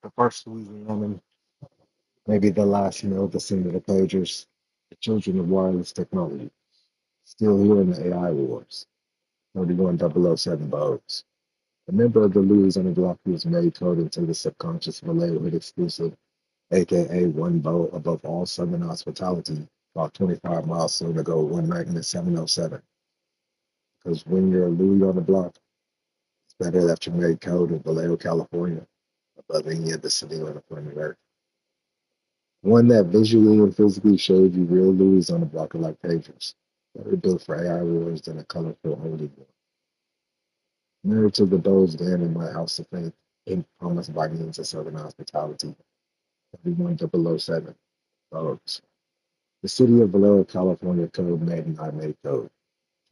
The first Louisianan, maybe the last male descendant of pagers, the children of wireless technology, still here in the AI wars. 31007 Bogues. A member of the Louisiana block who was made code into the subconscious related with exclusive, aka one boat above all Southern hospitality, about 25 miles soon ago, one night in the 707. Because when you're a Louis on the block, it's better that you're made code in Vallejo, California, above any other city on the planet Earth. One that visually and physically showed you real Louis on the block of like pagers, better built for AI wars than a colorful holy war. Married to the Doge Dan in my house of faith, in promised by means of Southern hospitality. 31007 Dogs. The city of Vallejo, California code made and I made code.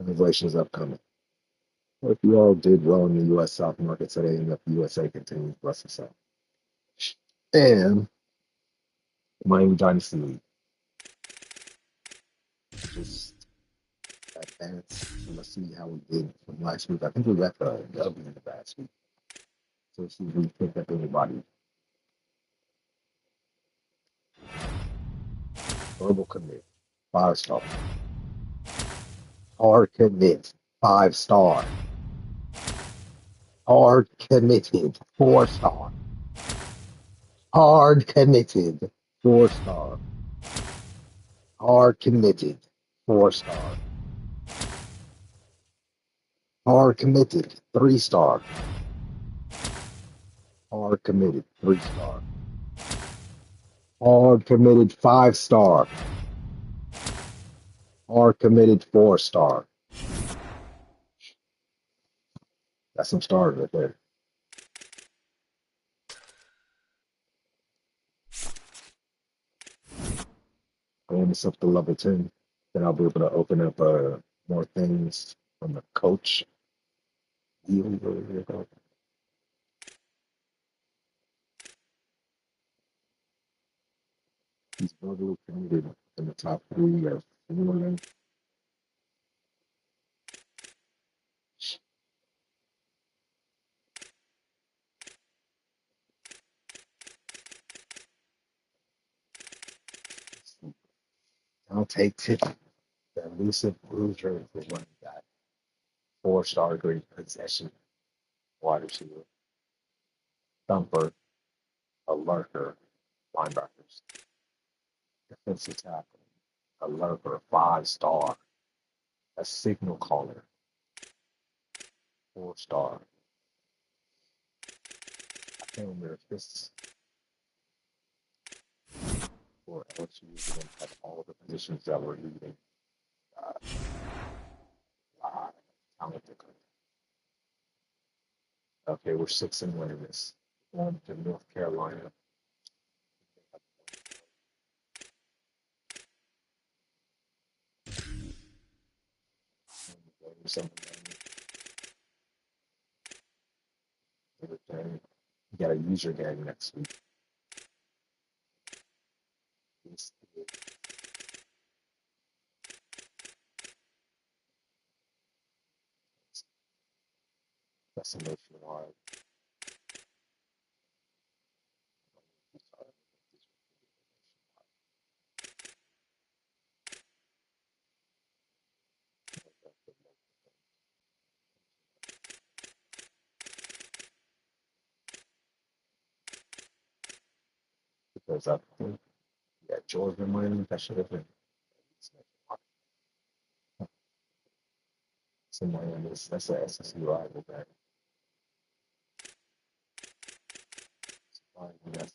Translations upcoming. What if you all did well in the U.S. South market today and if the USA continues to bless itself? And Miami Dynasty League. Just advance. Let's see how we did from last week. I think we got the W in the last week. So let's see if we picked up anybody. Verbal commit. 5 star. Hard commit. 5 star. Hard committed. 4 star. Hard committed. 4 star. Hard committed. 4 star. Hard committed. 3 star. Hard committed. 3 star. Hard committed. 5 star. Hard committed. 4 star. That's some stars right there. Going this up to level 10. Then I'll be able to open up more things from the coach. He's verbally committed in the top 3 or 4. I'll take Tiffany, the elusive bruiser for one guy. 4 star green possession, water shooter, thumper, a lurker, linebackers, defensive tackle, a lurker, 5 star, a signal caller, 4 star. I can't remember if this for LSU is going to have all the positions that we're needing. Uh, talented. Okay, we're 6-1 in this. Going to North Carolina. Something. You got a user game next week. That's emotional. Because I think Georgia money that should have been somewhere in this. That's a SEC rival that that's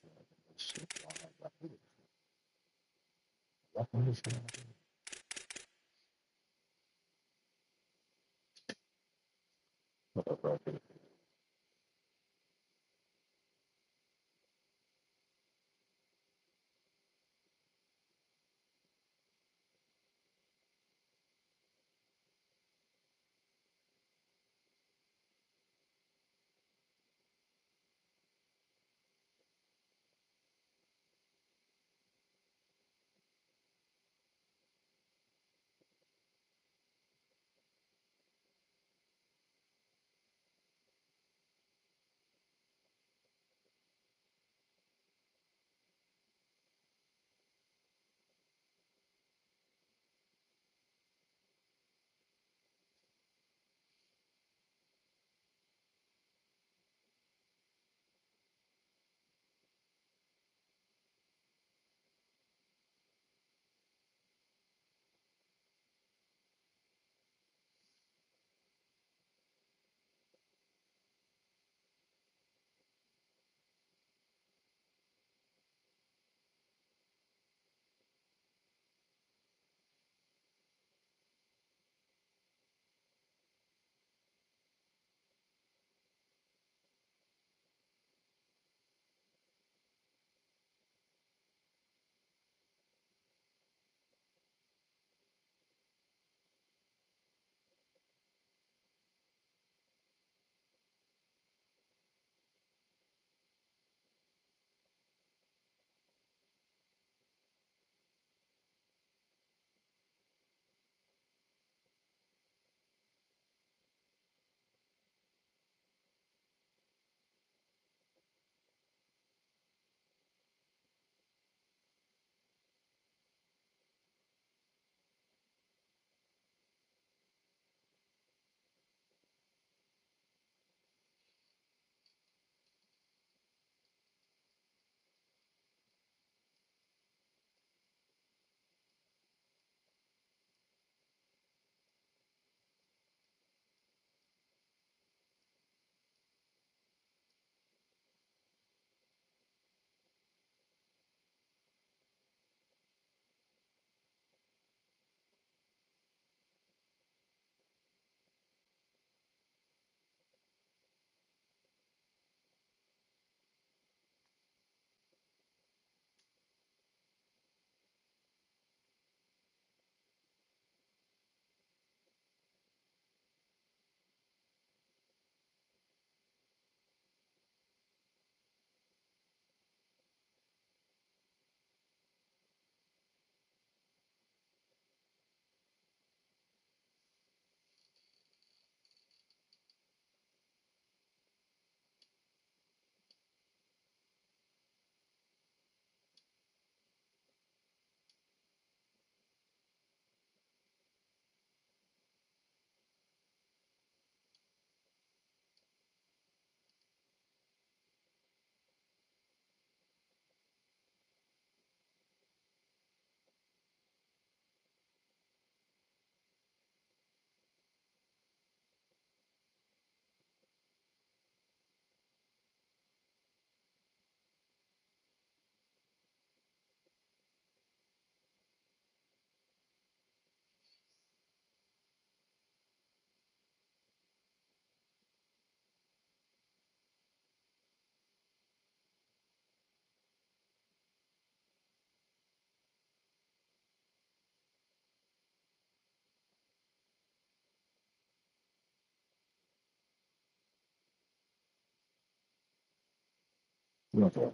Okay,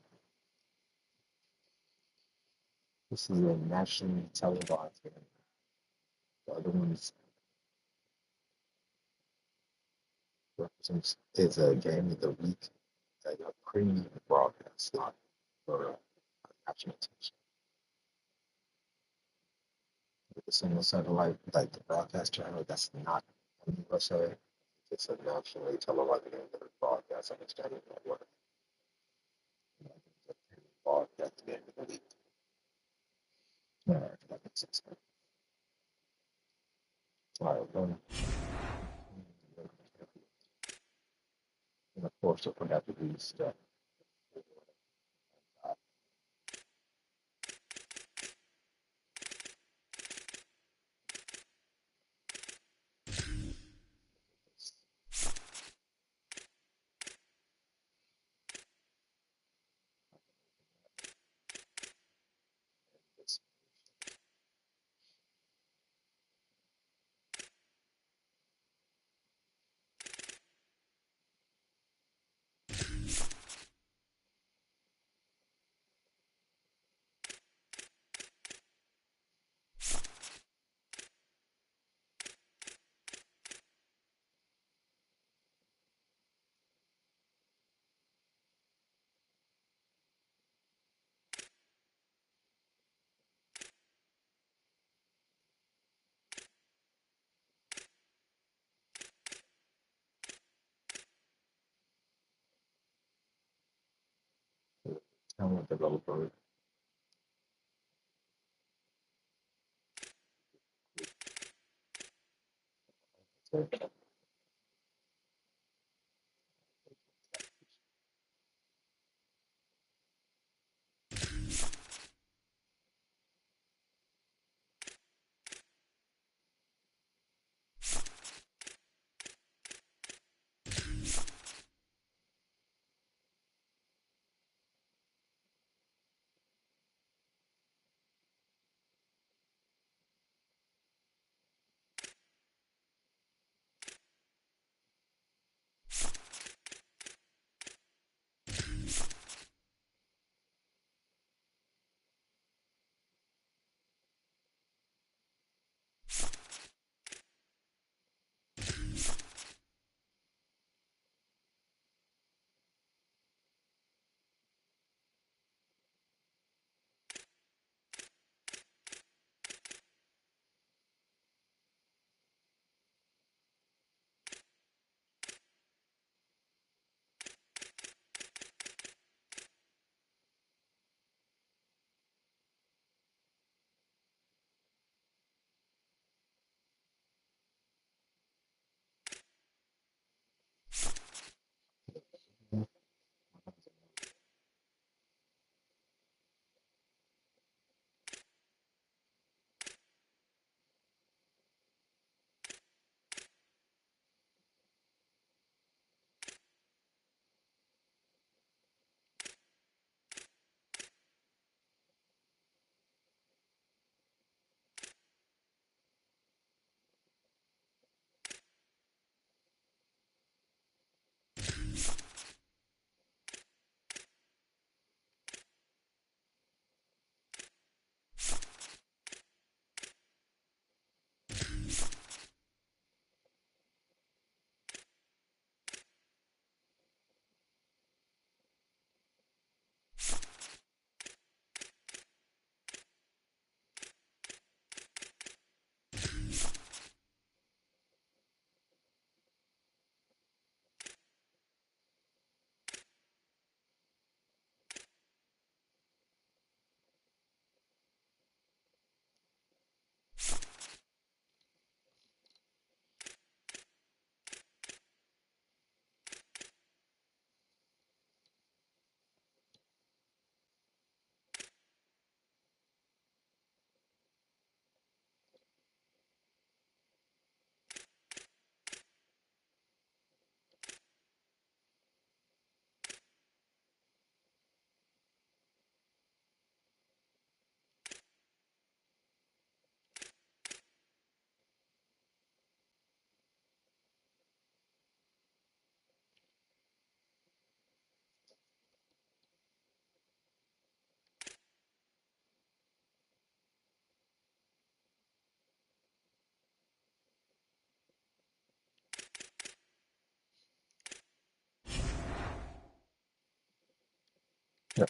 this is a nationally televised game. The other ones represents is a game of the week at a premium broadcast slot for national attention. With a single satellite, like the broadcast channel, that's not in USA. It's a nationally televised game that is broadcast on the Standard Network. And I think it's a premium broadcast game of the week. All right, that makes sense. All right, and of course, I forgot to do stuff. Talent developer. Yeah.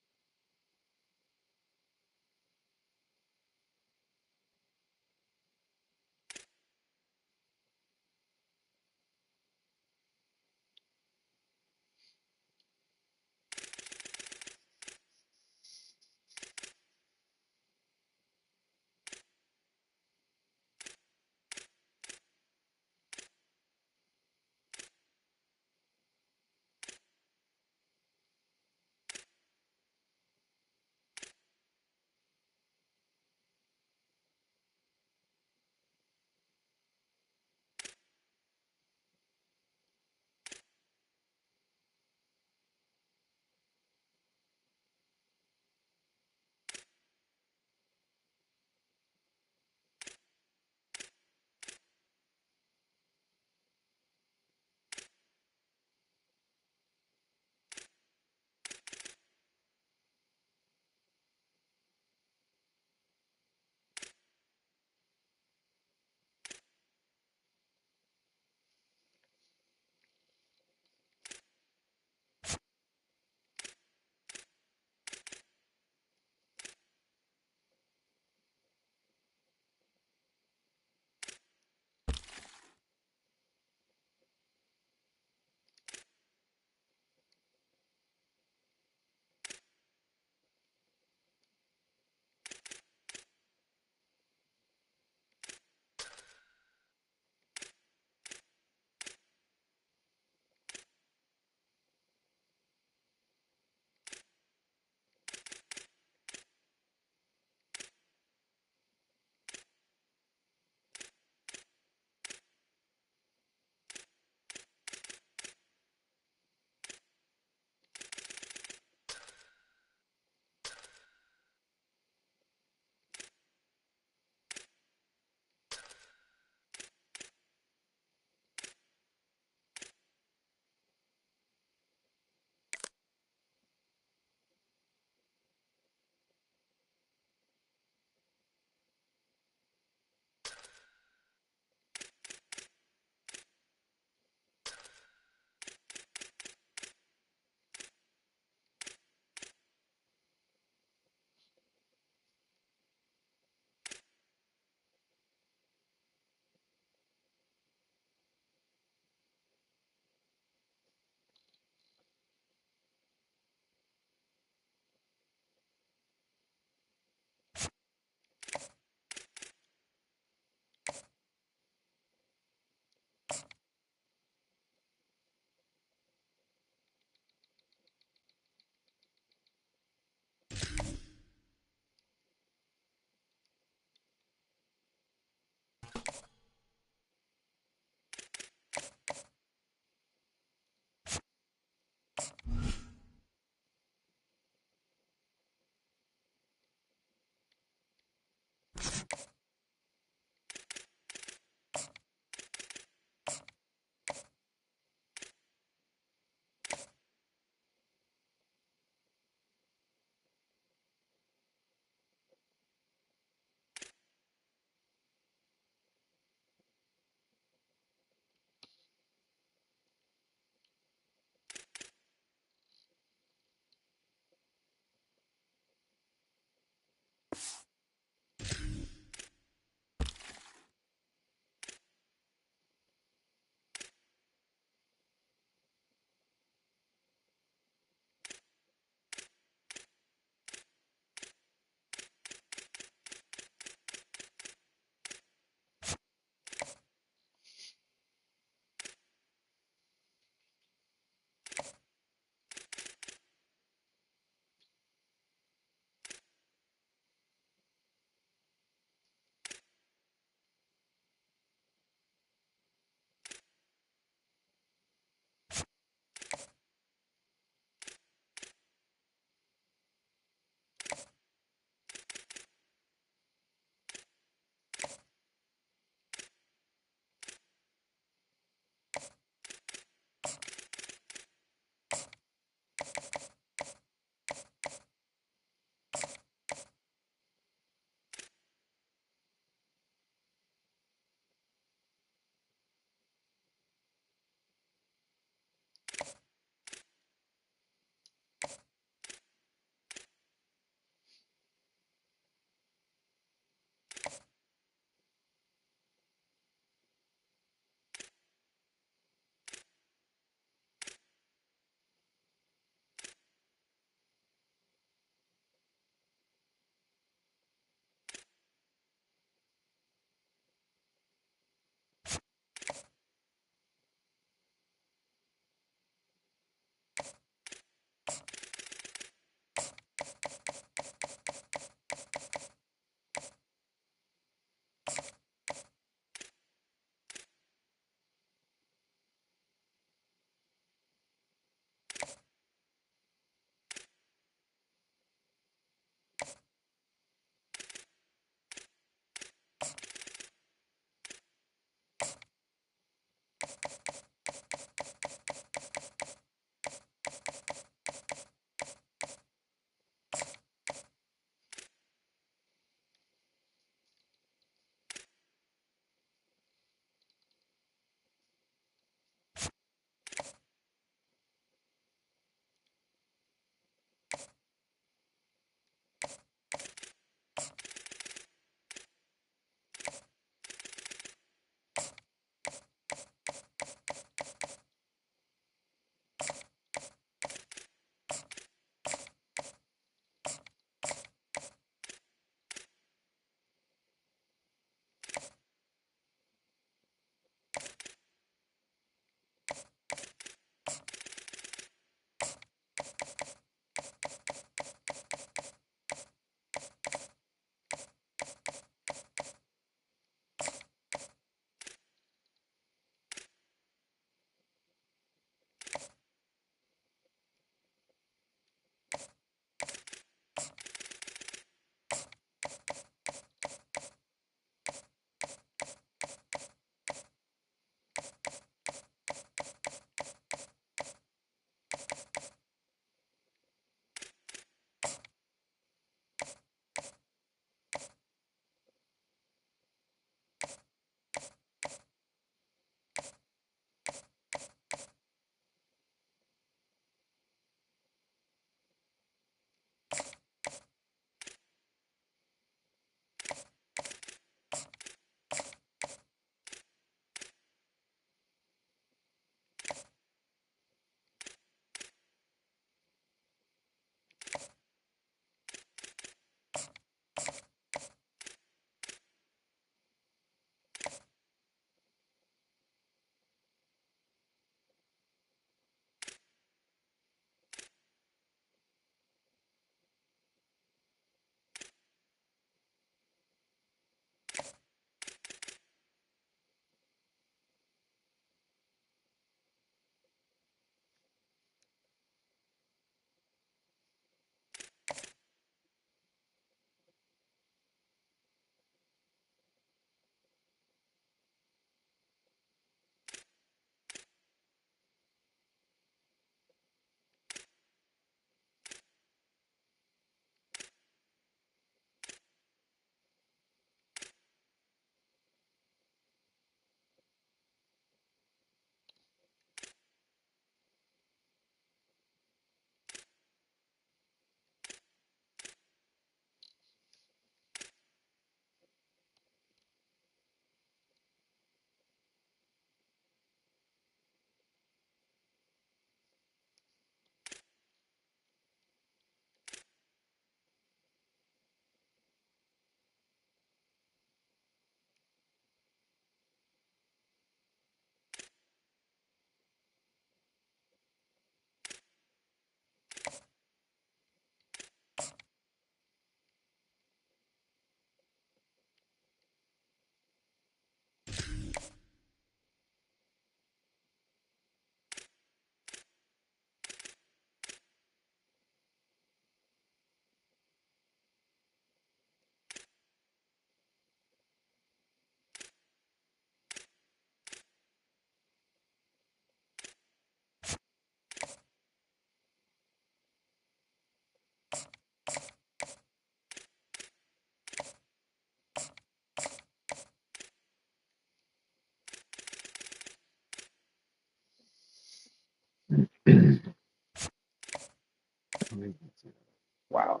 Wow.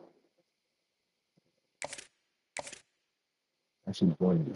Actually, joined me.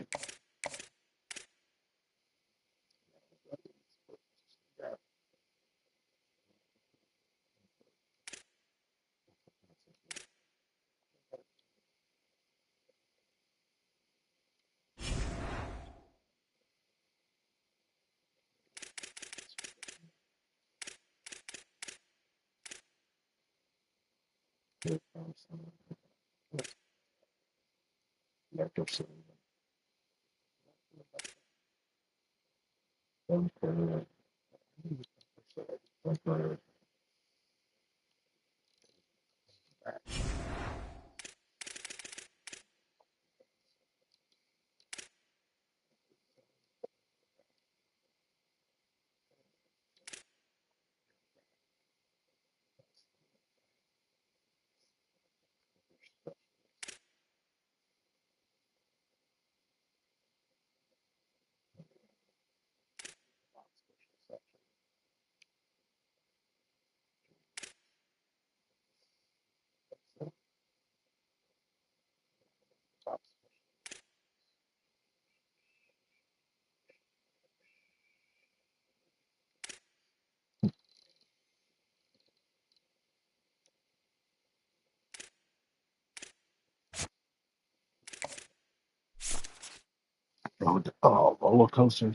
Oh, roller coaster.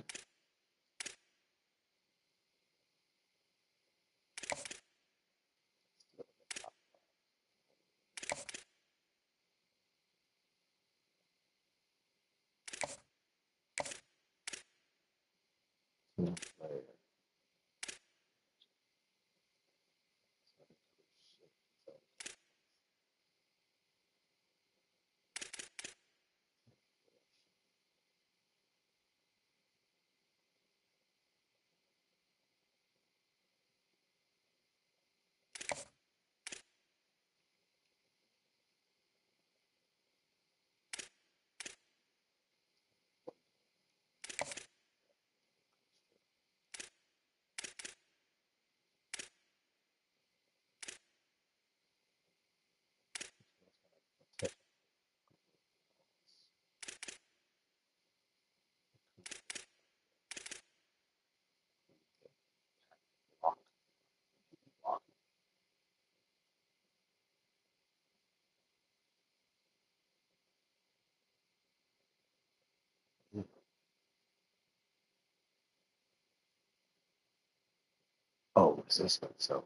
Oh, is this one? So,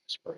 spray.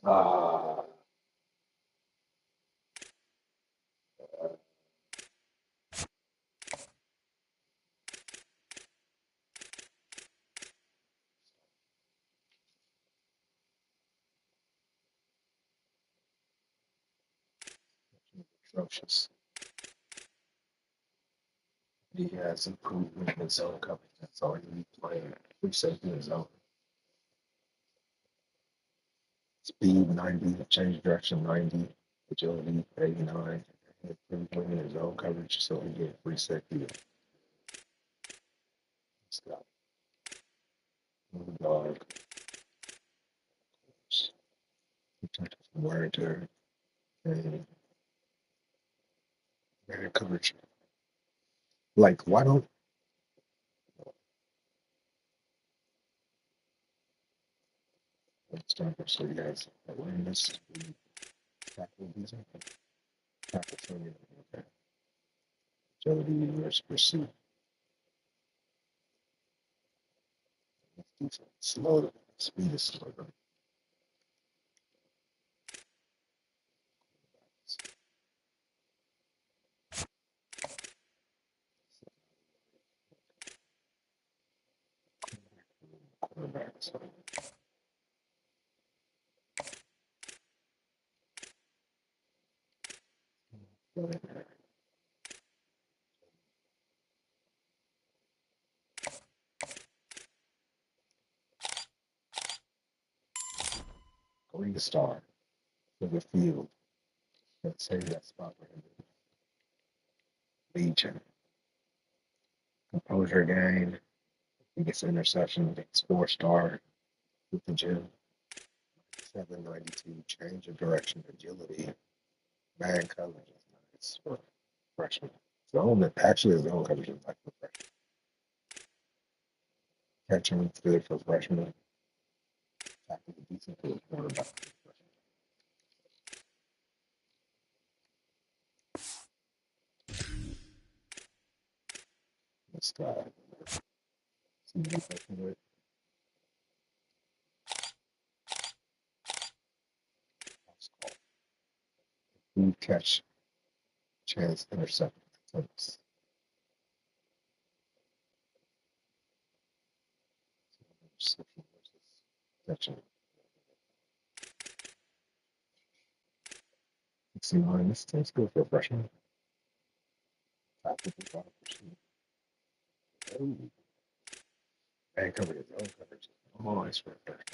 Ah, atrocious. He has improvement in his zone coverage. That's all you need playing. Free safety in his zone. Speed 90, change direction 90, agility 89. Improvement in his zone coverage, so he get free safety. Scott, dog, protected from wear and tear, and man coverage. Like, why don't let's start so you guys awareness, tackle these tackle training, okay. Agility, risk pursuit, slow, speed is slow. Quarterbacks. Green star for the field. Let's say that spot for him. Legion. Composure gain. He gets interception. Gets 4-star with the gym. 792 change of direction, agility, man coverage is nice for freshman. Zone actually his zone coverage is like for freshman. Catching is good for freshman. Tackle is decent for a quarterback. This guy, see what he's working with. Who catch chance intercept attempts. Catching 69. This is good for a freshman. Tackle for 5%. Oh, man coverage is zone coverage. Oh, it's for a freshman.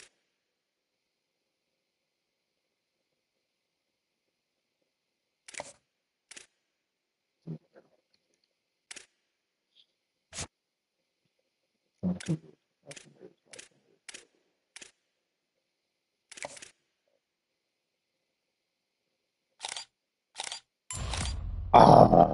Ah,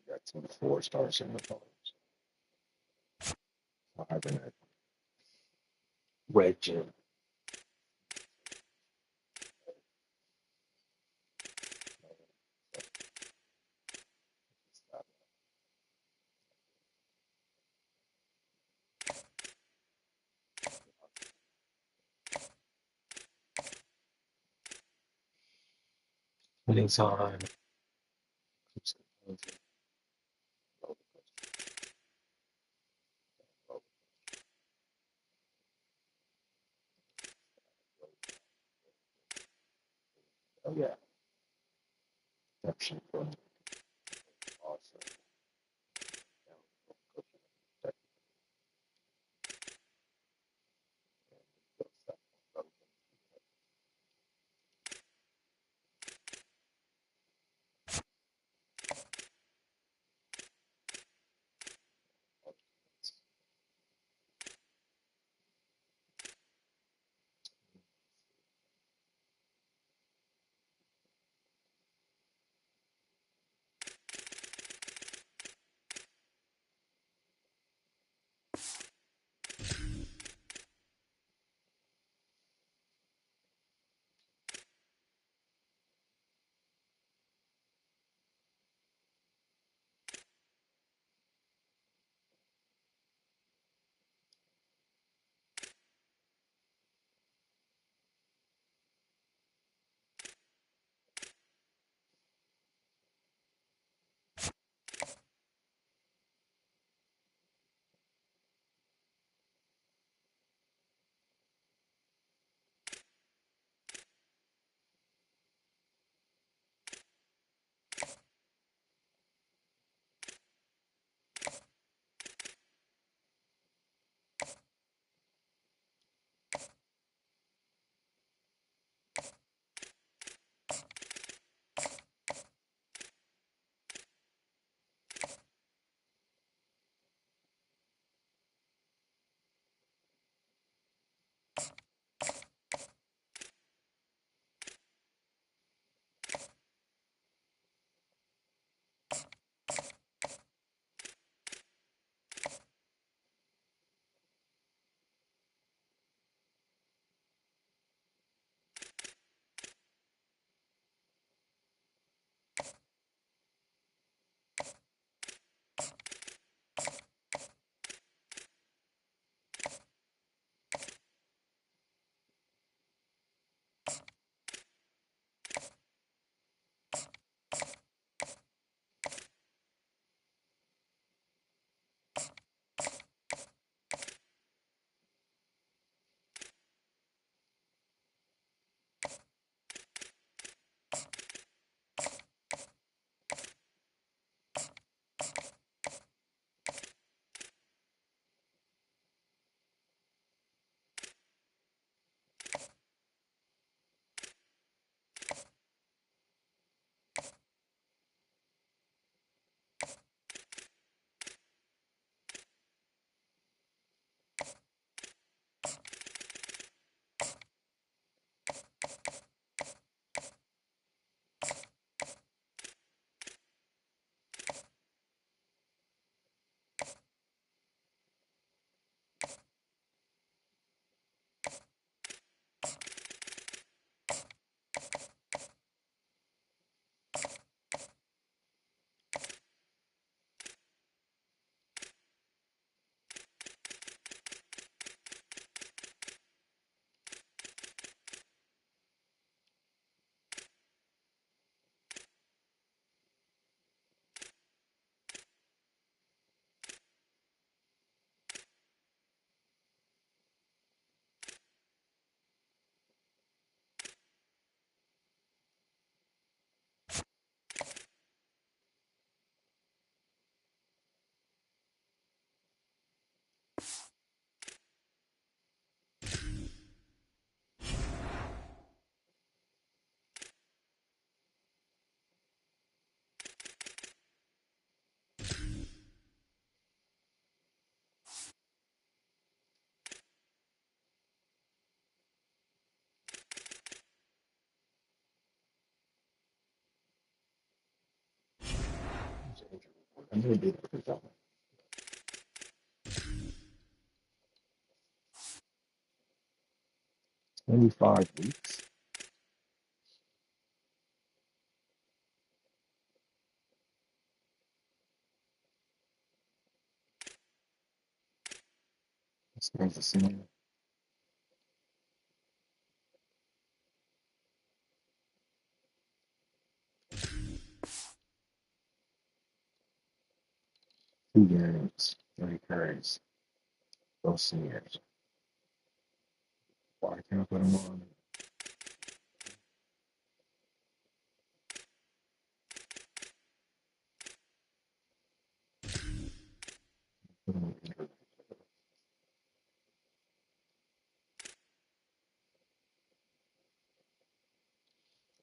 got 4 stars in the college. Having a red gym. Winning time. Oh yeah. Exception from awesome. I'm gonna do 25 weeks. This goes the same. 2 games, 30 carries, both seniors. Why can't I put them on? Put them on.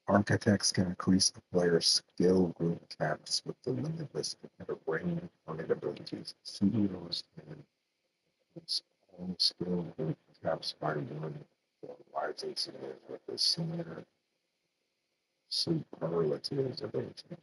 Architects can increase the player's skill group caps with the limitless range of abilities. CEOs can use own skill group caps by one for wise seniors with the senior superlatives ability.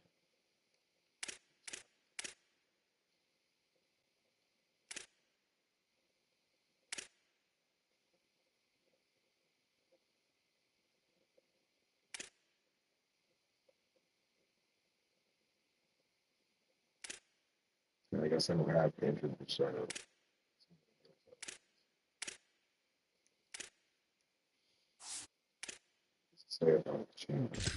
And I guess I don't have injured reserve. Say about change.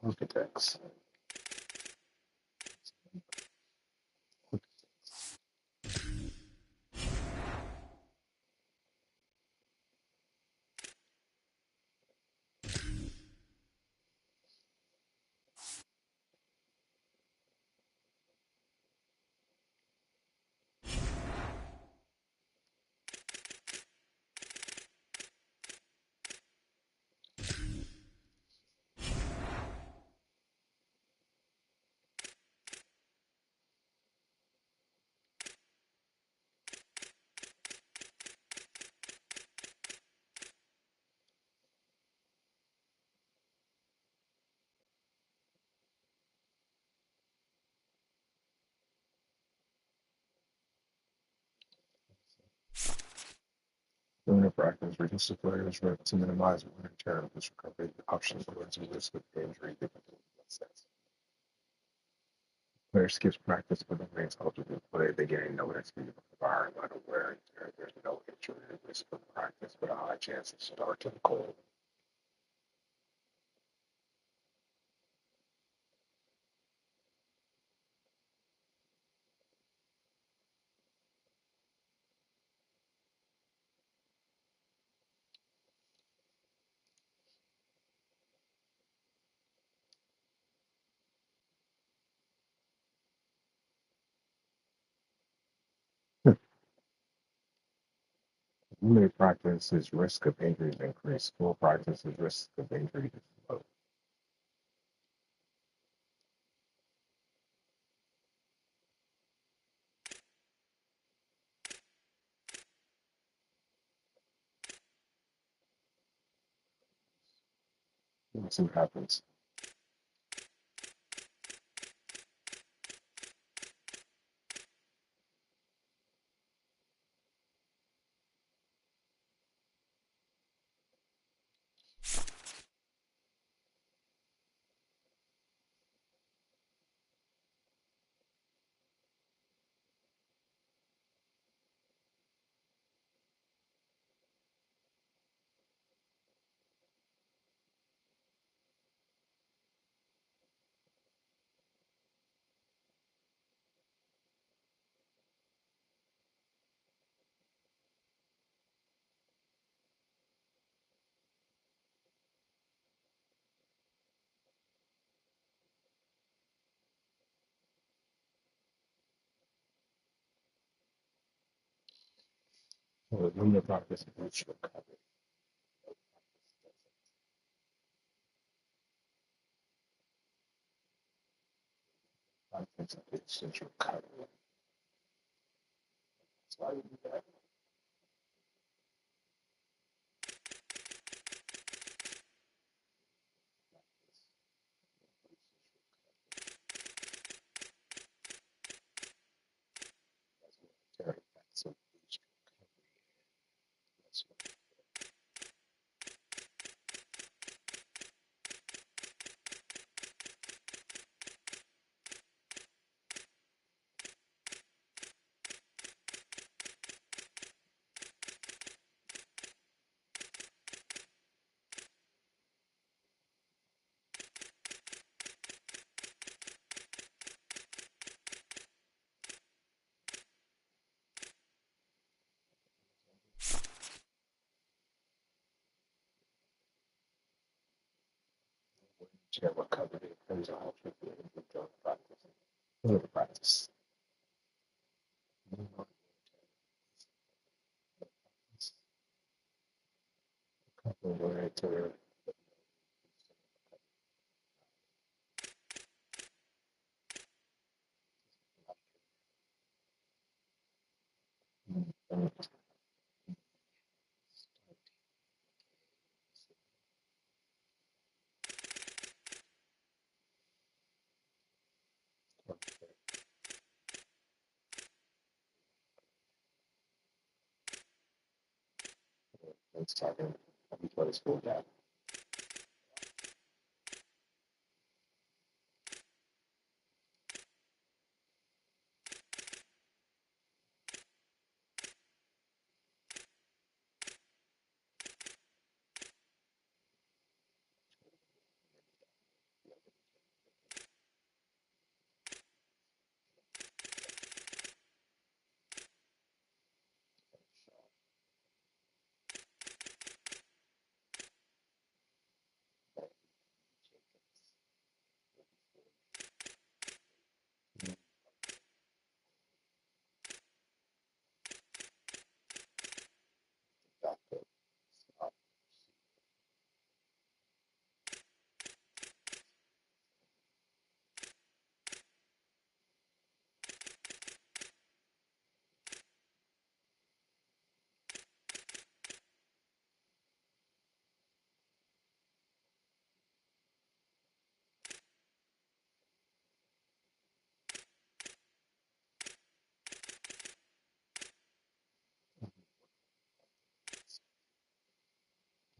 Architects. Lunar practice reduces players' risk to minimize wear and tear of this recovery options towards the risk of injury difficulty assess. Player skips practice but remains eligible to play. They gain no XP from the higher level wear and tear. There's no injury risk for practice, but a high chance of start to the cold. Limited practice is risk of injuries increase. Full practice is risk of injury is low. Let's see what happens. So limited practice is risk recovery. Practice is recovery. That's why we do that. So chair recovery depends on how frequently you do practice. Limited practice. Recovery to let's talk about everybody's full down.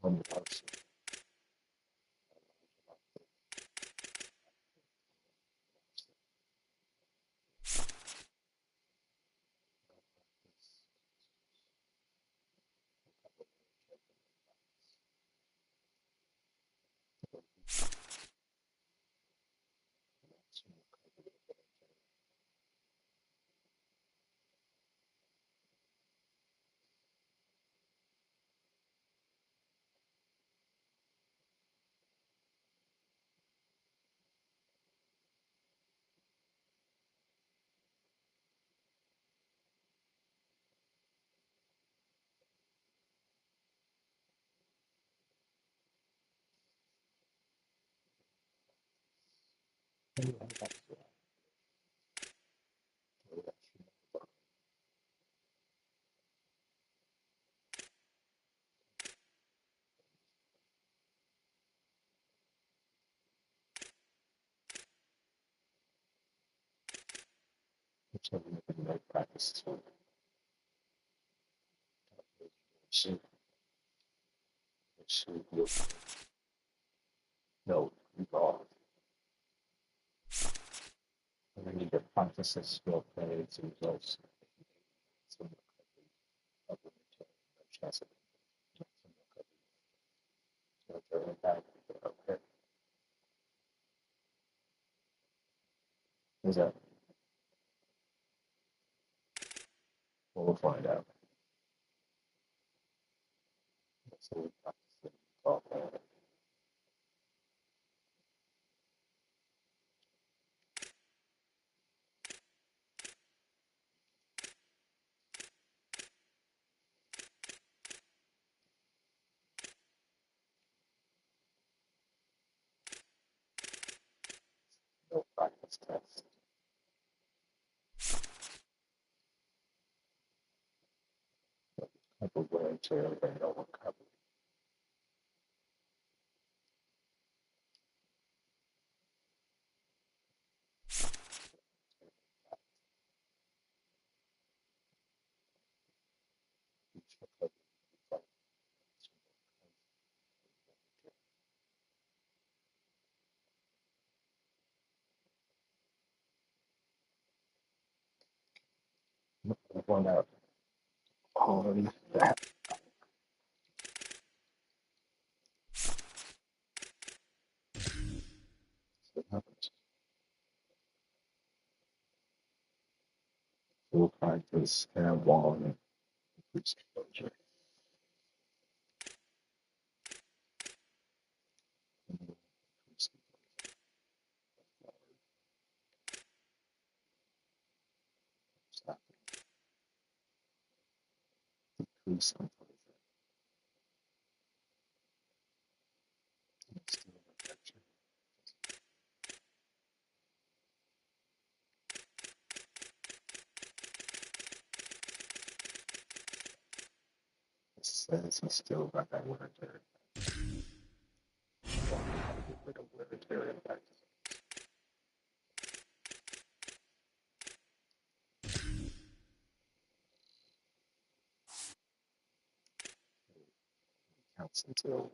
from the person. No practice. Should no evolve. And then you get practice as skill plays and results. Some of the chance of their impact. Okay. Is that we'll find out. So we practice it. Okay. No practice test. Type of wear and tear, but no recovery. Each recovery. We find out on that. What happens. Full practice and wall and increase exposure. Increase it says he's still got that wear and tear. Get rid of wear and tear impact. Counts until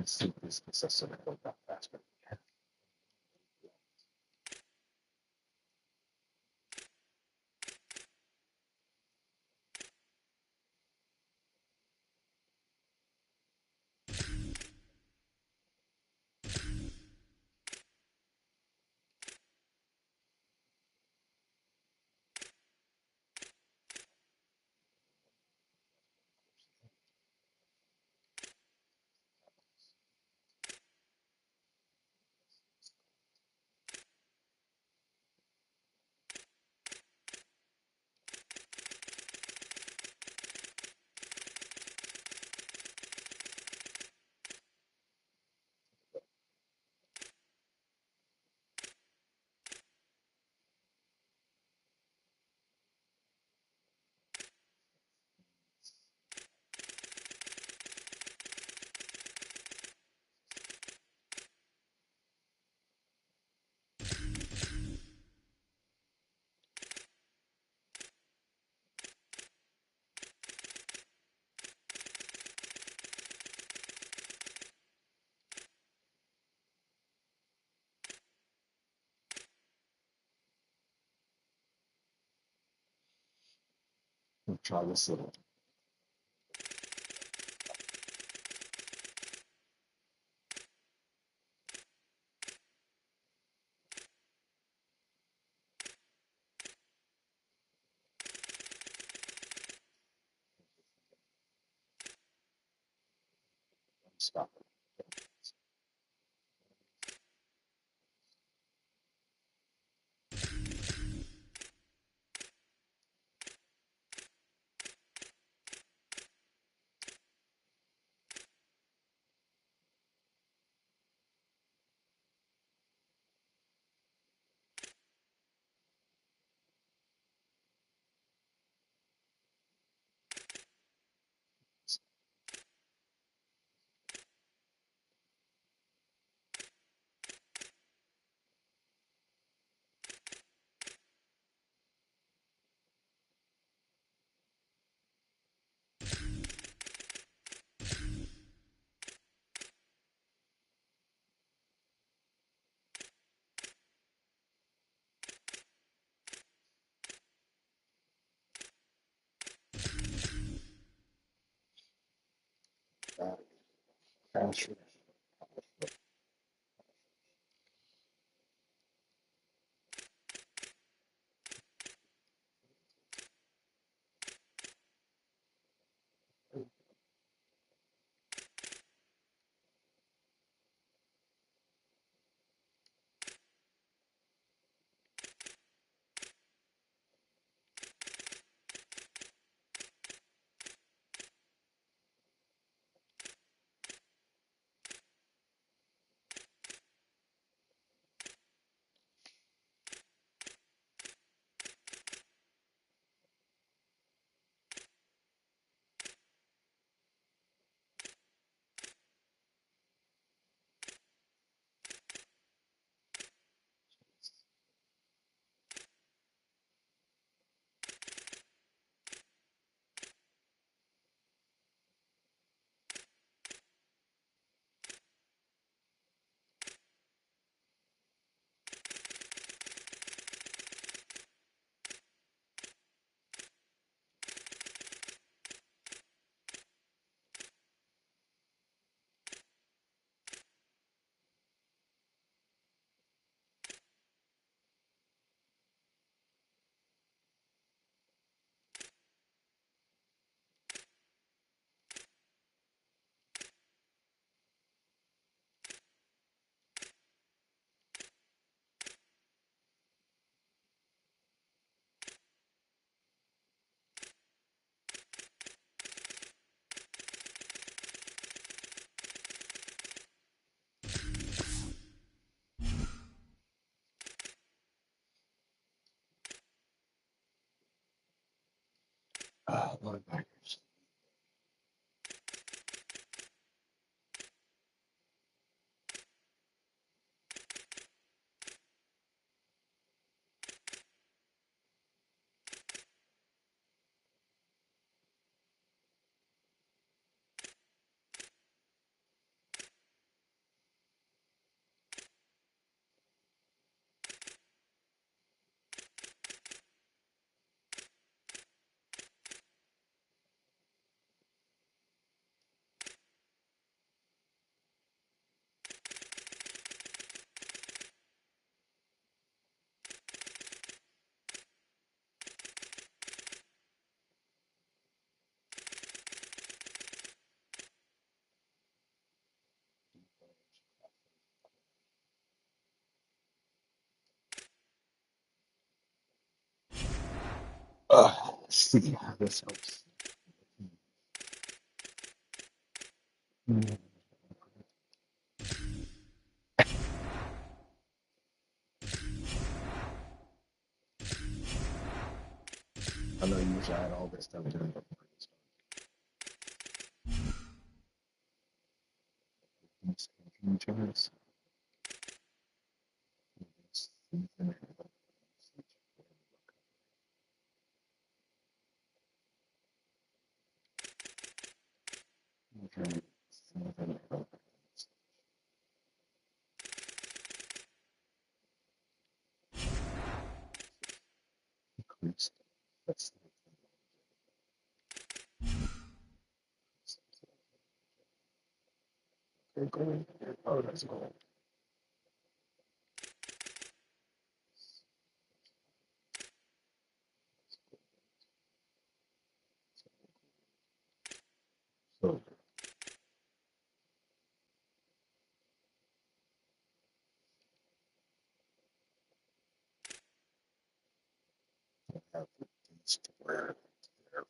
see this consistent and go that faster. We'll try this little stop it. Faster. Linebackers. Let's see how this helps. Mm, I know usually I had all this stuff done before you start. Can you try this? Okay. Increased. That's okay, go. Oh, that's cool. So I have these to wear there.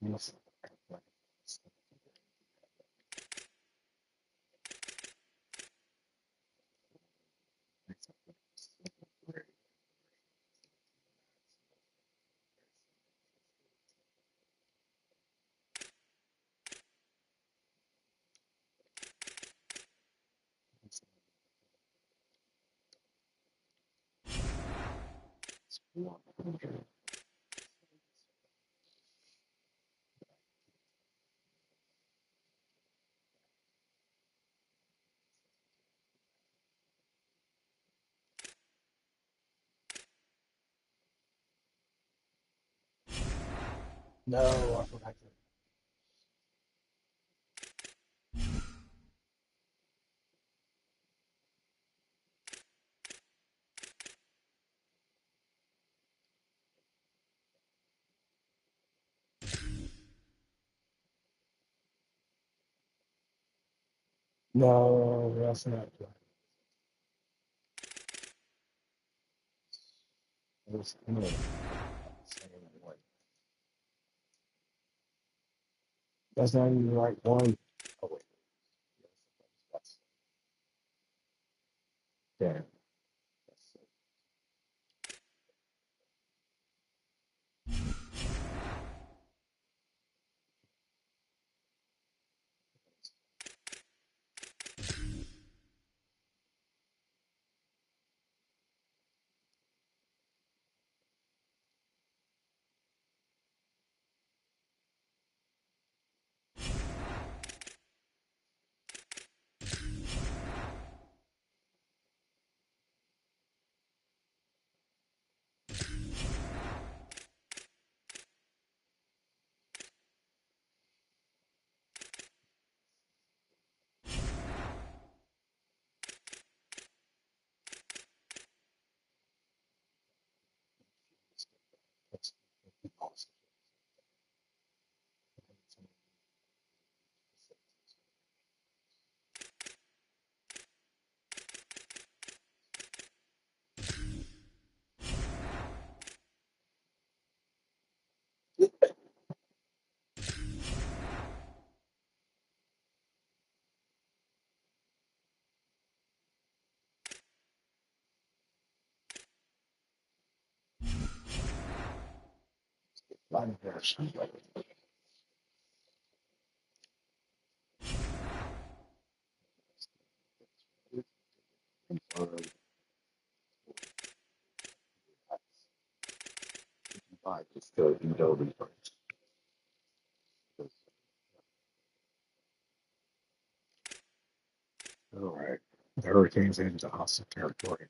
Yes. No, I forgot to. No, that's not right. It's, no, same one. That's not even the right one. Oh wait, that's damn. That's awesome. Line of action. But it's still you know the first. All right. The hurricane's into hostile territory.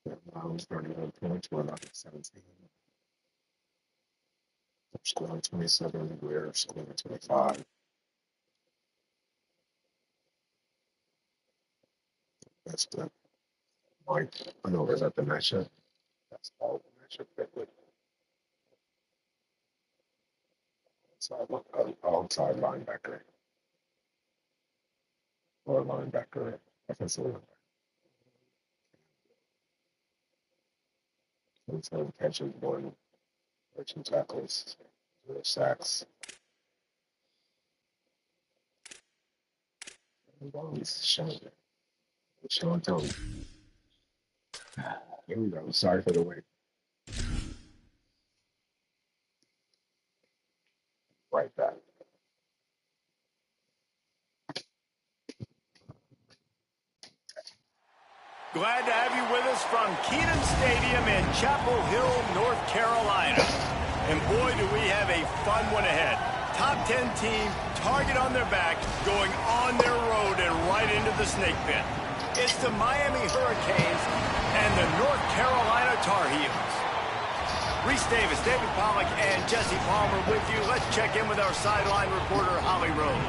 Browns 31 points. We're up at 17. Scoring 27. We're scoring 25. That's the point. I know is that the matchup. That's all the matchup that would. Outside linebacker or linebacker, offensive linebacker. 27 catches, 13 tackles, 0 sacks. He's Sean Tony. Here we go. Sorry for the wait. Right back. Glad to have you with us from Keaton Stadium in Chapel Hill, North Carolina. And boy, do we have a fun one ahead. Top 10 team, target on their back, going on their road and right into the snake pit. It's the Miami Hurricanes and the North Carolina Tar Heels. Reese Davis, David Pollack, and Jesse Palmer with you. Let's check in with our sideline reporter, Holly Rowe.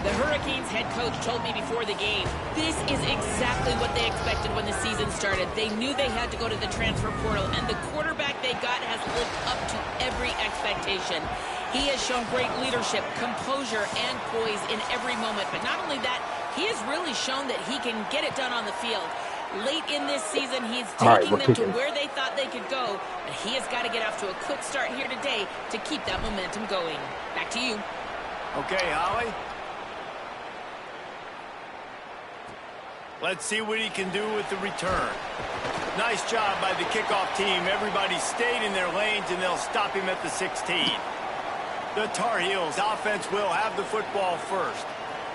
The Hurricanes head coach told me before the game, this is exactly what they expected when the season started. They knew they had to go to the transfer portal, and the quarterback they got has lived up to every expectation. He has shown great leadership, composure, and poise in every moment. But not only that, he has really shown that he can get it done on the field. Late in this season, he's taking them to where they thought they could go. But he has got to get off to a quick start here today to keep that momentum going. Back to you. Okay, Holly. Let's see what he can do with the return. Nice job by the kickoff team. Everybody stayed in their lanes, and they'll stop him at the 16. The Tar Heels offense will have the football first.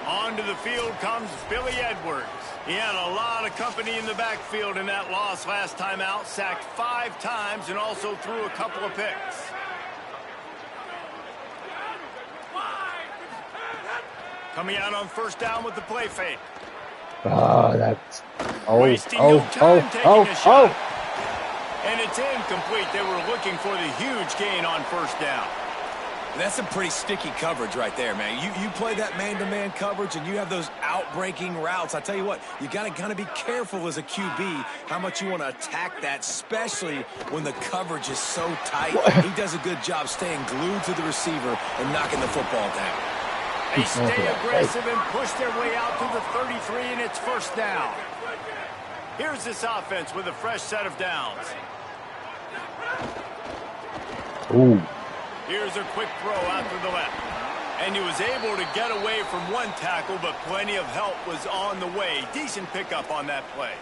Onto the field comes Billy Edwards. He had a lot of company in the backfield in that loss last time out. Sacked 5 times and also threw a couple of picks. Coming out on first down with the play fake. That's wasting no time taking a shot. And it's incomplete. They were looking for the huge gain on first down. That's some pretty sticky coverage right there, man. You play that man-to-man coverage and you have those out-breaking routes. I tell you what, you got to kind of be careful as a QB how much you want to attack that, especially when the coverage is so tight. He does a good job staying glued to the receiver and knocking the football down. They stay aggressive and push their way out to the 33, and it's first down. Here's this offense with a fresh set of downs. Ooh. Here's a quick throw out to the left. And he was able to get away from one tackle, but plenty of help was on the way. Decent pickup on that play.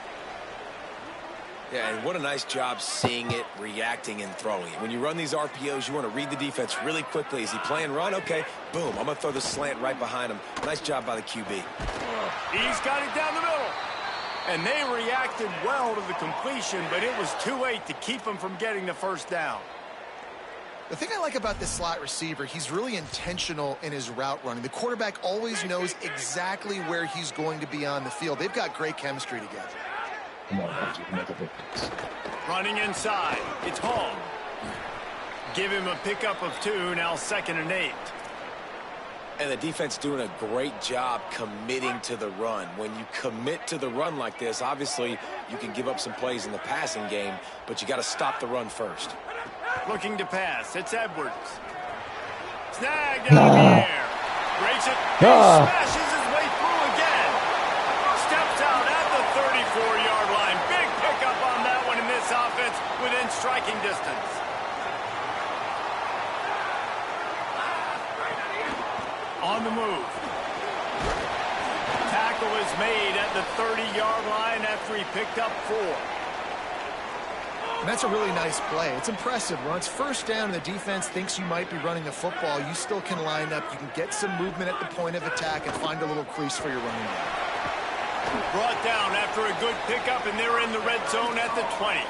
Yeah, and what a nice job seeing it, reacting, and throwing it. When you run these RPOs, you want to read the defense really quickly. Is he playing run? Okay, boom. I'm going to throw the slant right behind him. Nice job by the QB. He's got it down the middle. And they reacted well to the completion, but it was too late to keep him from getting the first down. The thing I like about this slot receiver, he's really intentional in his route running. The quarterback always knows exactly where he's going to be on the field. They've got great chemistry together. Running inside. It's Hall. Give him a pickup of 2, now 2nd and 8. And the defense doing a great job committing to the run. When you commit to the run like this, obviously you can give up some plays in the passing game, but you got to stop the run first. Looking to pass. It's Edwards. Snagged out of the air. Breaks it. He smashes his way through again. Steps out at the 34-yard line. Big pickup on that one in this offense within striking distance. On the move. Tackle is made at the 30-yard line after he picked up 4. And that's a really nice play. It's impressive. When it's first down and the defense thinks you might be running the football, you still can line up. You can get some movement at the point of attack and find a little crease for your running back. Brought down after a good pickup, and they're in the red zone at the 20.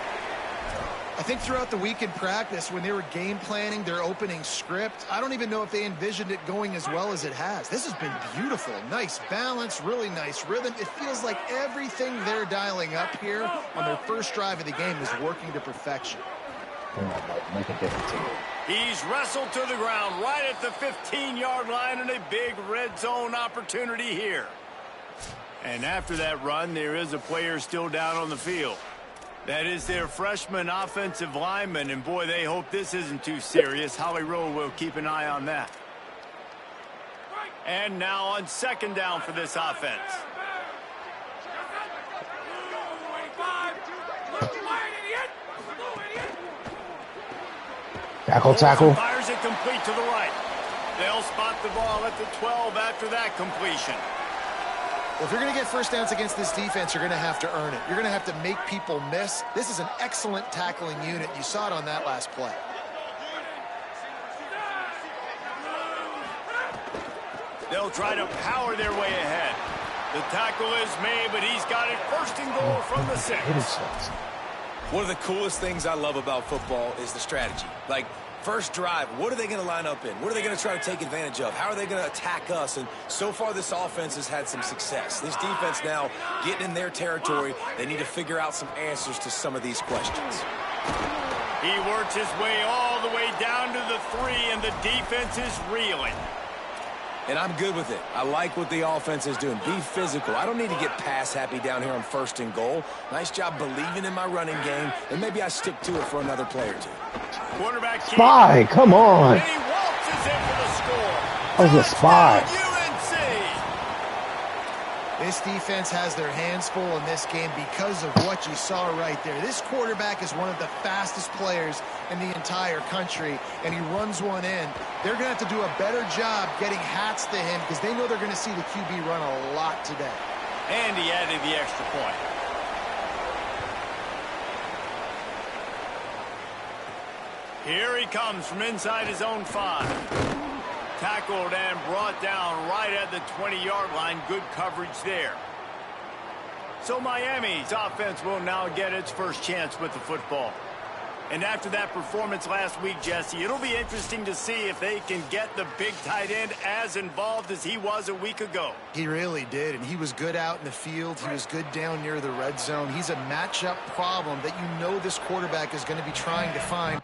I think throughout the week in practice, when they were game planning their opening script, I don't even know if they envisioned it going as well as it has. This has been beautiful. Nice balance, really nice rhythm. It feels like everything they're dialing up here on their first drive of the game is working to perfection. Make a difference here. He's wrestled to the ground right at the 15-yard line, and a big red zone opportunity here. And after that run, there is a player still down on the field. That is their freshman offensive lineman, and boy, they hope this isn't too serious. Holly Rowe will keep an eye on that. And now on second down for this offense. Tackle. Fires it complete to the right. They'll spot the ball at the 12 after that completion. Well, if you're going to get first downs against this defense, you're going to have to earn it. You're going to have to make people miss. This is an excellent tackling unit. You saw it on that last play. They'll try to power their way ahead. The tackle is made, but he's got it first and goal from the 6. One of the coolest things I love about football is the strategy. Like, first drive, what are they going to line up in? What are they going to try to take advantage of? How are they going to attack us? And so far, this offense has had some success. This defense now getting in their territory. They need to figure out some answers to some of these questions. He works his way all the way down to the 3, and the defense is reeling. And I'm good with it. I like what the offense is doing. Be physical. I don't need to get pass happy down here on first and goal. Nice job believing in my running game, and maybe I stick to it for another play or two. Quarterback Spy, come on. And he waltzes in for the score. That was a spy. UNC. This defense has their hands full in this game because of what you saw right there. This quarterback is one of the fastest players in the entire country, and he runs one in. They're going to have to do a better job getting hats to him because they know they're going to see the QB run a lot today. And he added the extra point. Here he comes from inside his own 5. Tackled and brought down right at the 20-yard line. Good coverage there. So Miami's offense will now get its first chance with the football. And after that performance last week, Jesse, it'll be interesting to see if they can get the big tight end as involved as he was a week ago. He really did, and he was good out in the field. He was good down near the red zone. He's a matchup problem that you know this quarterback is going to be trying to find.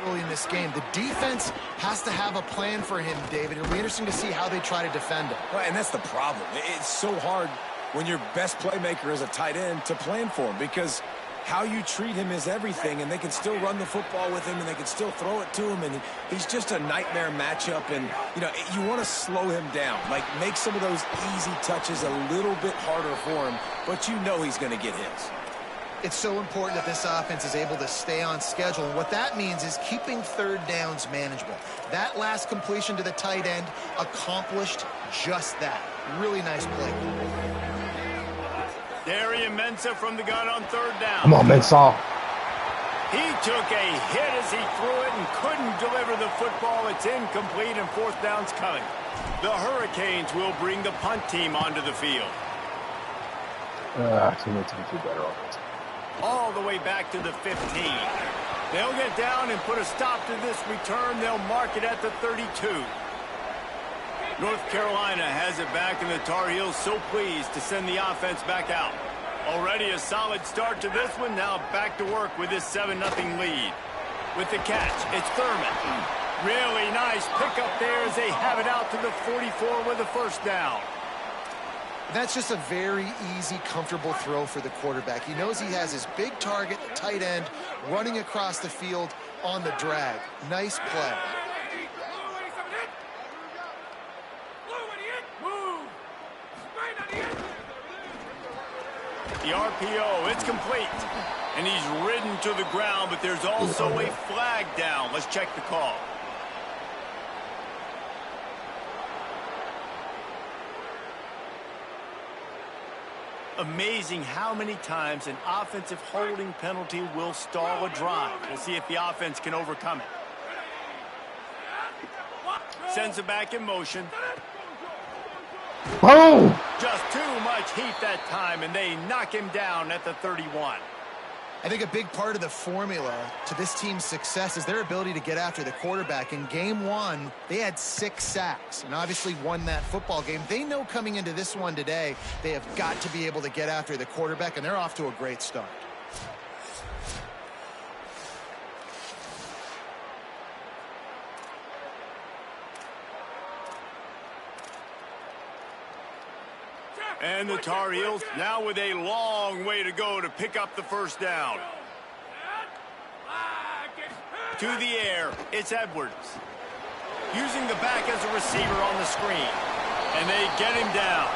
early in this game. The defense has to have a plan for him, David. It'll be interesting to see how they try to defend him. Right, and that's the problem. It's so hard when your best playmaker is a tight end to plan for him, because how you treat him is everything, and they can still run the football with him, and they can still throw it to him, and he's just a nightmare matchup. And, you know, you want to slow him down, like make some of those easy touches a little bit harder for him, but you know he's going to get his. It's so important that this offense is able to stay on schedule. And what that means is keeping third downs manageable. That last completion to the tight end accomplished just that. Really nice play. Darian Mensah from the gun on third down. Come on, Mensah. He took a hit as he threw it and couldn't deliver the football. It's incomplete, and fourth down's coming. The Hurricanes will bring the punt team onto the field. Too better offense. All the way back to the 15. They'll get down and put a stop to this return. They'll mark it at the 32. North Carolina has it back, and the Tar Heels so pleased to send the offense back out. Already a solid start to this one. Now back to work with this 7-0 lead. With the catch, it's Thurman. Really nice pickup there as they have it out to the 44 with a first down. That's just a very easy, comfortable throw for the quarterback. He knows he has his big target, the tight end, running across the field on the drag. Nice play. The RPO, it's complete. And he's ridden to the ground, but there's also a flag down. Let's check the call. Amazing how many times an offensive holding penalty will stall a drive. We'll see if the offense can overcome it. Sends it back in motion. Boom! Just too much heat that time, and they knock him down at the 31. I think a big part of the formula to this team's success is their ability to get after the quarterback. In game one, they had 6 sacks and obviously won that football game. They know coming into this one today, they have got to be able to get after the quarterback, and they're off to a great start. And the Tar Heels now with a long way to go to pick up the first down. To the air, it's Edwards. Using the back as a receiver on the screen. And they get him down.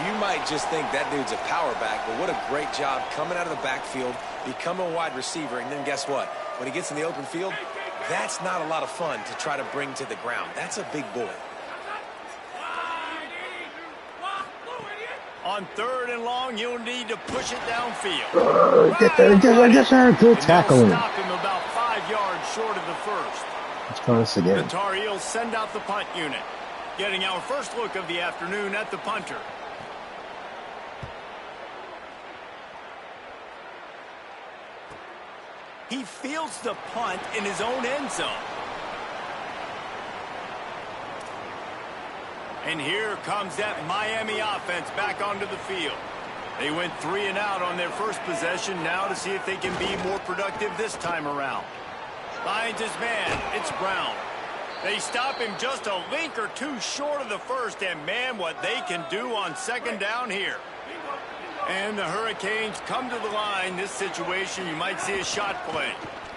You might just think that dude's a power back, but what a great job coming out of the backfield, becoming a wide receiver, and then guess what? When he gets in the open field, that's not a lot of fun to try to bring to the ground. That's a big boy. On third and long, you'll need to push it downfield. Get there. Good tackling. Stop him about 5 yards short of the first. Let's try this again. The Tar Heels send out the punt unit. Getting our first look of the afternoon at the punter. He fields the punt in his own end zone. And here comes that Miami offense back onto the field. They went 3 and out on their first possession, now to see if they can be more productive this time around. Finds his man, it's Brown. They stop him just a link or two short of the first, and man, what they can do on second down here. And the Hurricanes come to the line. This situation, you might see a shot play.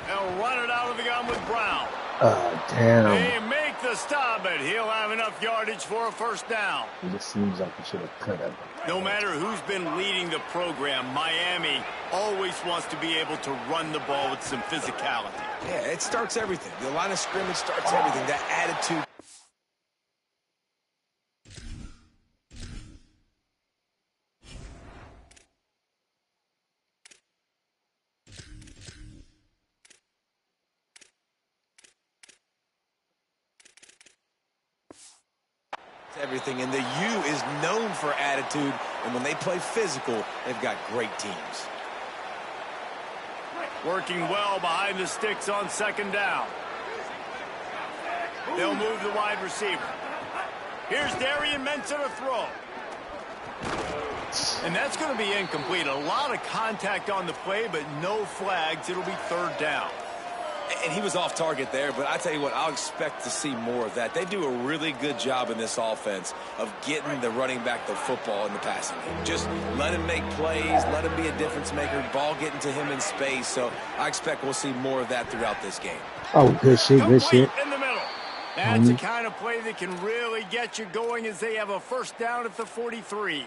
They'll run it out of the gun with Brown. Damn. They make the stop, but he'll have enough yardage for a first down. It just seems like he should have cut it. No matter who's been leading the program, Miami always wants to be able to run the ball with some physicality. Yeah, it starts everything. The line of scrimmage starts everything. That attitude. Everything, and the U is known for attitude, and when they play physical, they've got great teams. Working well behind the sticks on second down. They'll move the wide receiver. Here's Darian Mensah to throw. And that's going to be incomplete. A lot of contact on the play, but no flags. It'll be third down. And he was off target there, but I tell you what, I'll expect to see more of that. They do a really good job in this offense of getting the running back the football in the passing game. Just let him make plays, let him be a difference maker, ball getting to him in space. So I expect we'll see more of that throughout this game. Oh, good shit, good shit. In the middle. That's the kind of play that can really get you going as they have a first down at the 43.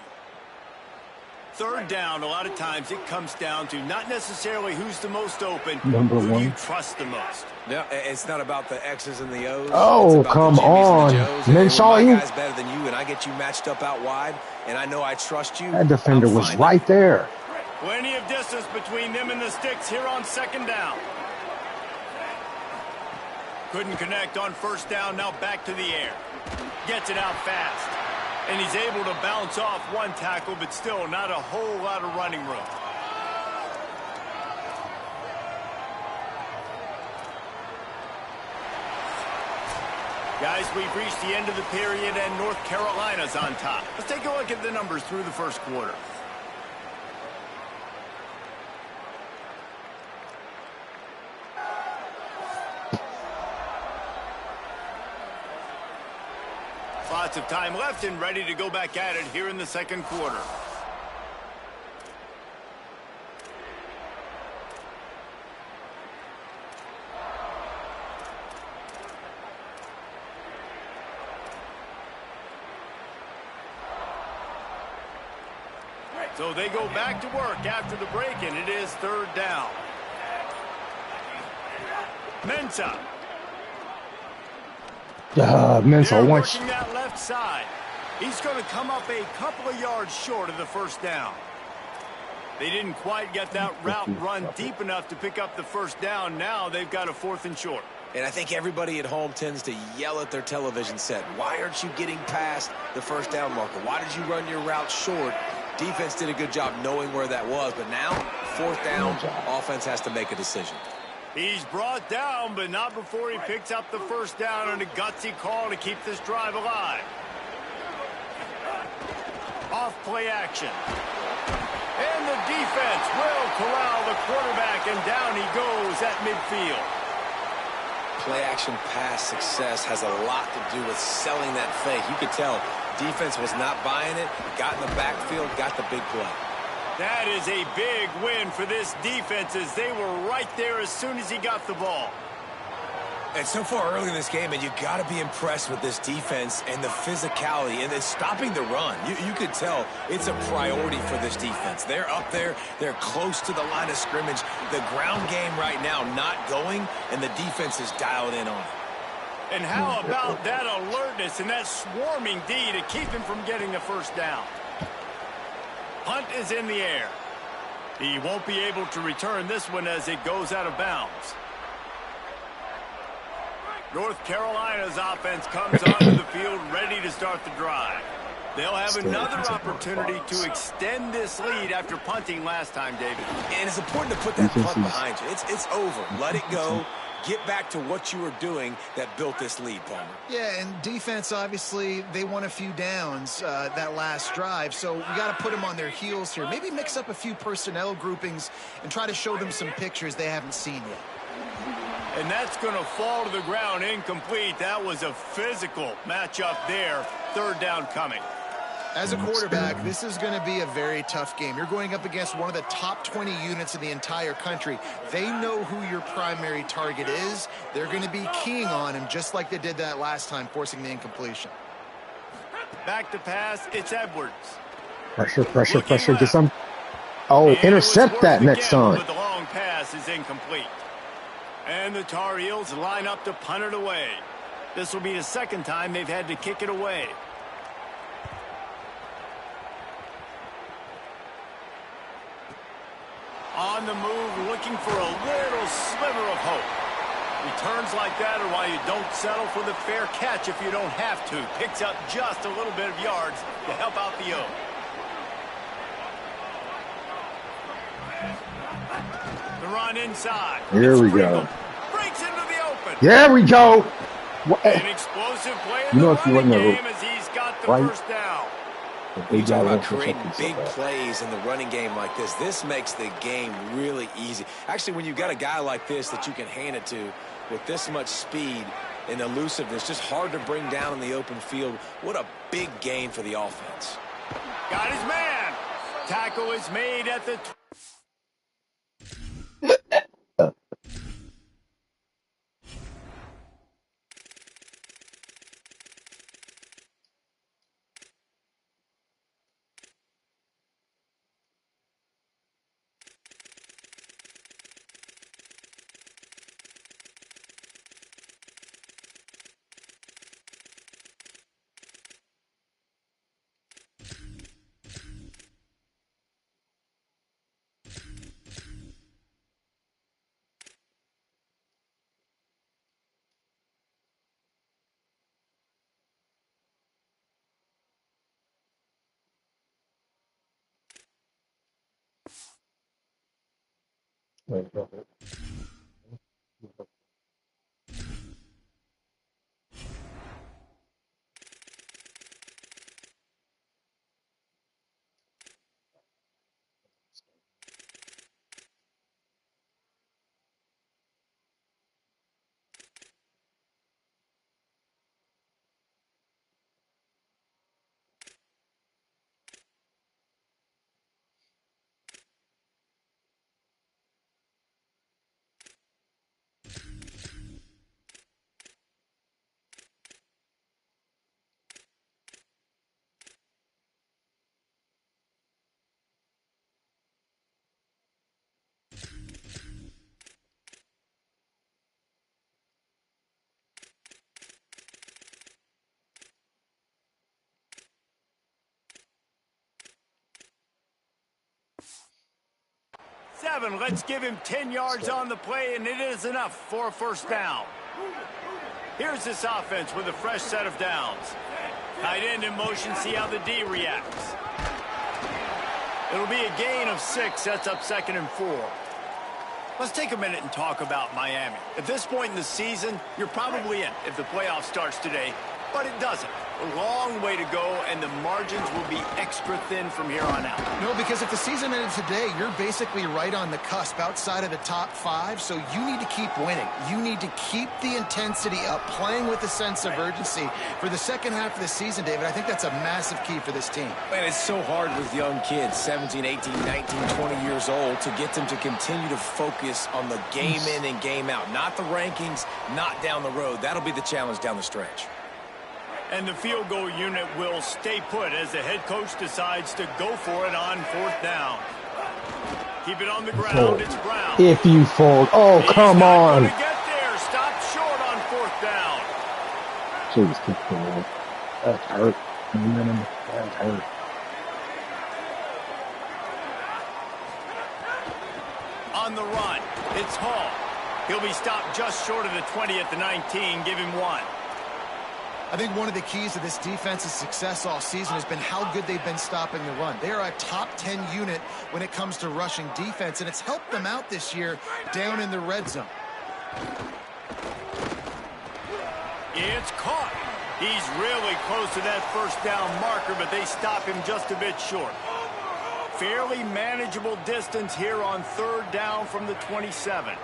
Third down, a lot of times it comes down to not necessarily who's the most open, Number who one. you trust the most. No, it's not about the X's and the O's. Oh, it's about come the Jimmys on. and the Joes. And then saw my you. guy's better than you, and I get you matched up out wide, and I know I trust you. That defender I'm was fine. right there. Plenty of distance between them and the sticks here on second down. Couldn't connect on first down, now back to the air. Gets it out fast. And he's able to bounce off one tackle, but still not a whole lot of running room. Guys, we've reached the end of the period, and North Carolina's on top. Let's take a look at the numbers through the first quarter. Lots of time left and ready to go back at it here in the second quarter. So they go back to work after the break, and it is third down. Mensah. Mental once. Working that left side. He's going to come up a couple of yards short of the first down. They didn't quite get that route run deep enough to pick up the first down. Now they've got a 4th and short. And I think everybody at home tends to yell at their television set. Why aren't you getting past the first down marker? Why did you run your route short? Defense did a good job knowing where that was, but now, 4th down, offense has to make a decision. He's brought down, but not before he picks up the first down on a gutsy call to keep this drive alive. Off play action. And the defense will corral the quarterback, and down he goes at midfield. Play action pass success has a lot to do with selling that fake. You could tell defense was not buying it, got in the backfield, got the big play. That is a big win for this defense as they were right there as soon as he got the ball. And so far early in this game, and you got to be impressed with this defense and the physicality and then stopping the run. You could tell it's a priority for this defense. They're up there. They're close to the line of scrimmage. The ground game right now not going, and the defense is dialed in on it. And how about that alertness and that swarming D to keep him from getting the first down? Punt is in the air. He won't be able to return this one as it goes out of bounds. North Carolina's offense comes onto the field ready to start the drive. They'll have another opportunity to extend this lead after punting last time, David. And it's important to put that punt behind you. It's over. Let it go. Get back to what you were doing that built this lead, Palmer. Yeah, and defense, obviously, they won a few downs that last drive, so we got to put them on their heels here. Maybe mix up a few personnel groupings and try to show them some pictures they haven't seen yet. And that's going to fall to the ground incomplete. That was a physical matchup there. Third down coming. As a quarterback, this is going to be a very tough game. You're going up against one of the top 20 units in the entire country. They know who your primary target is. They're going to be keying on him just like they did that last time, forcing the incompletion. Back to pass, it's Edwards. Pressure, pressure, pressure. Get some. Oh, intercept that next time. But the long pass is incomplete. And the Tar Heels line up to punt it away. This will be the second time they've had to kick it away. On the move, looking for a little sliver of hope. Returns like that are why you don't settle for the fair catch if you don't have to. Picks up just a little bit of yards to help out the O. The run inside. Here we go. Breaks into the open. There we go. An explosive play in You know, the if you running run the game as he's got the right first down. The When you big talk guy about won't catch up creating to you so big fast. plays in the running game like this makes the game really easy. Actually, when you've got a guy like this that you can hand it to with this much speed and elusiveness, just hard to bring down in the open field, what a big gain for the offense. Got his man. Tackle is made at the... Wait, no, wait. 7. Let's give him 10 yards on the play, and it is enough for a first down. Here's this offense with a fresh set of downs. Tight end in motion, see how the D reacts. It'll be a gain of 6, sets up 2nd and 4. Let's take a minute and talk about Miami. At this point in the season, you're probably in if the playoff starts today, but it doesn't. A long way to go, and the margins will be extra thin from here on out. No, because if the season ended today, you're basically right on the cusp outside of the top 5, so you need to keep winning. You need to keep the intensity up, playing with a sense of urgency for the second half of the season, David. I think that's a massive key for this team. Man, it's so hard with young kids, 17, 18, 19, 20 years old, to get them to continue to focus on the game in and game out. Not the rankings, not down the road. That'll be the challenge down the stretch. And the field goal unit will stay put as the head coach decides to go for it on 4th down. Keep it on the ground. It's Brown. If you fold. Oh, come on. He's not going to get there. Stop short on 4th down. Jeez, keep going. That hurt. That hurt. On the run, it's Hall. He'll be stopped just short of the 20 at the 19. Give him 1. I think one of the keys to this defense's success all season has been how good they've been stopping the run. They are a top 10 unit when it comes to rushing defense, and it's helped them out this year down in the red zone. It's caught. He's really close to that first down marker, but they stop him just a bit short. Fairly manageable distance here on 3rd down from the 27.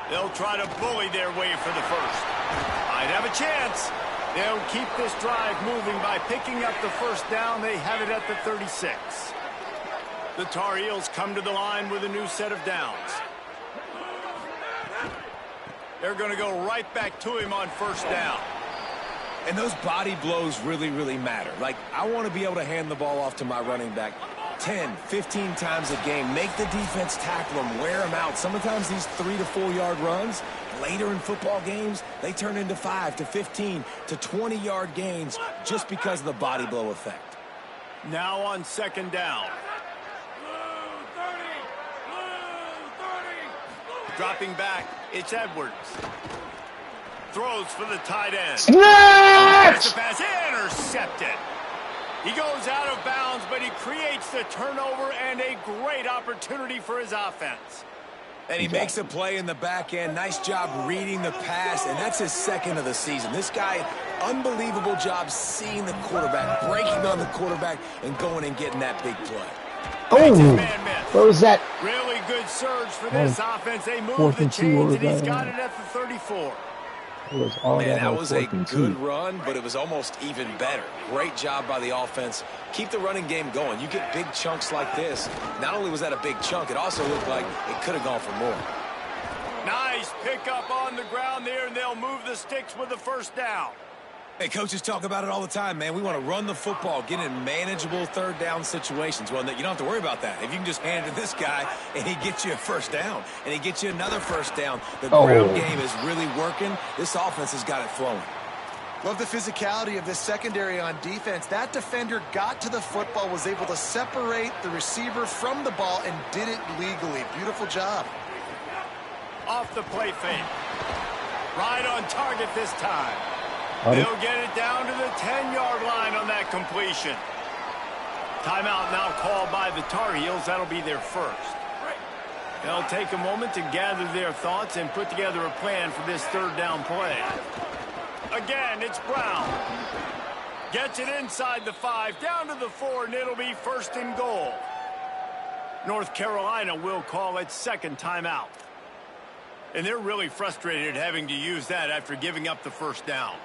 They'll try to bully their way for the first. Might have a chance. They'll keep this drive moving by picking up the first down. They have it at the 36. The Tar Heels come to the line with a new set of downs. They're going to go right back to him on 1st down. And those body blows really, really matter. Like, I want to be able to hand the ball off to my running back 10, 15 times a game. Make the defense tackle them, wear them out. Sometimes these 3 to 4 yard runs, later in football games, they turn into 5 to 15 to 20 yard gains just because of the body blow effect. Now on 2nd down. Dropping back, it's Edwards. Throws for the tight end. Snatch! The pass intercepted. He goes out of bounds, but he creates the turnover and a great opportunity for his offense. And he makes a play in the back end. Nice job reading the pass, and that's his second of the season. This guy, unbelievable job seeing the quarterback, breaking on the quarterback, and going and getting that big play. Oh, what was that? Really good surge for this offense. They move the chains, and he's got it at the 34. Man, that was a good run, but it was almost even better. Great job by the offense. Keep the running game going. You get big chunks like this. Not only was that a big chunk, it also looked like it could have gone for more. Nice pickup on the ground there, and they'll move the sticks with the first down. Hey, coaches talk about it all the time, man. We want to run the football, get in manageable third down situations. Well, you don't have to worry about that. If you can just hand it to this guy and he gets you a first down and he gets you another first down, the ground game is really working. This offense has got it flowing. Love the physicality of this secondary on defense. That defender got to the football, was able to separate the receiver from the ball, and did it legally. Beautiful job. Off the play fake. Right on target this time. They'll get it down to the 10-yard line on that completion. Timeout now called by the Tar Heels. That'll be their first. They'll take a moment to gather their thoughts and put together a plan for this third down play. Again, it's Brown. Gets it inside the 5, down to the 4, and it'll be first and goal. North Carolina will call it second timeout. And they're really frustrated having to use that after giving up the first down.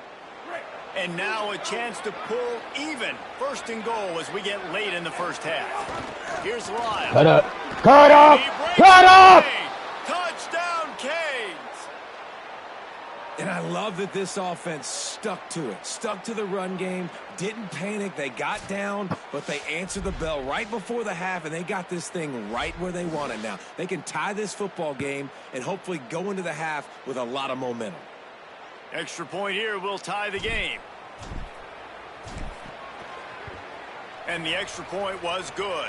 And now a chance to pull even first and goal as we get late in the first half. Here's Lyle. Cut up! Cut up! Cut up! Touchdown, Canes! And I love that this offense stuck to it, stuck to the run game, didn't panic. They got down, but they answered the bell right before the half, and they got this thing right where they want it now. They can tie this football game and hopefully go into the half with a lot of momentum. Extra point here will tie the game. And the extra point was good.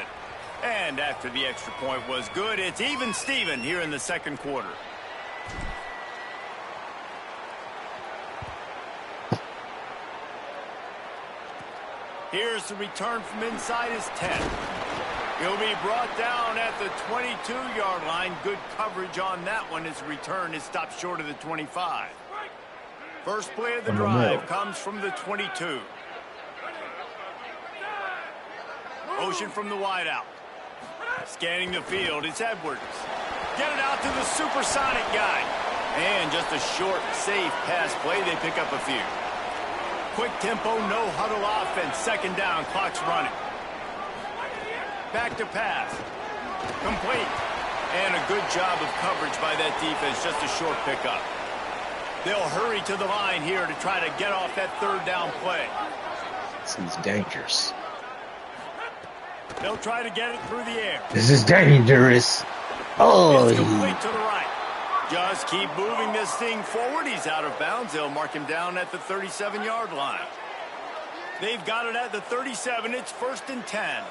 And after the extra point was good, it's even Steven here in the second quarter. Here's the return from inside his 10. He'll be brought down at the 22-yard line. Good coverage on that one as the return is stopped short of the 25. First play of the drive comes from the 22. Motion from the wideout. Scanning the field, it's Edwards. Get it out to the supersonic guy. And just a short, safe pass play. They pick up a few. Quick tempo, no huddle offense. Second down, clock's running. Back to pass. Complete. And a good job of coverage by that defense. Just a short pickup. They'll hurry to the line here to try to get off that third down play. This is dangerous. They'll try to get it through the air. This is dangerous. Oh, it's complete to the right. Just keep moving this thing forward. He's out of bounds. They'll mark him down at the 37-yard line. They've got it at the 37. It's first and 10.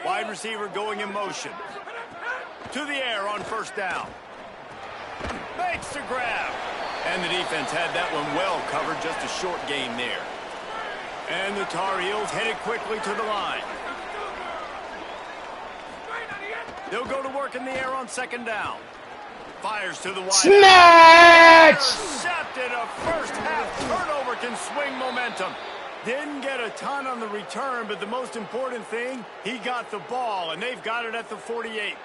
Wide receiver going in motion. To the air on first down. Makes the grab. And the defense had that one well covered. Just a short gain there. And the Tar Heels headed quickly to the line. They'll go to work in the air on second down. Fires to the wide. Snatch! Intercepted. A first half turnover can swing momentum. Didn't get a ton on the return, but the most important thing, he got the ball, and they've got it at the 48.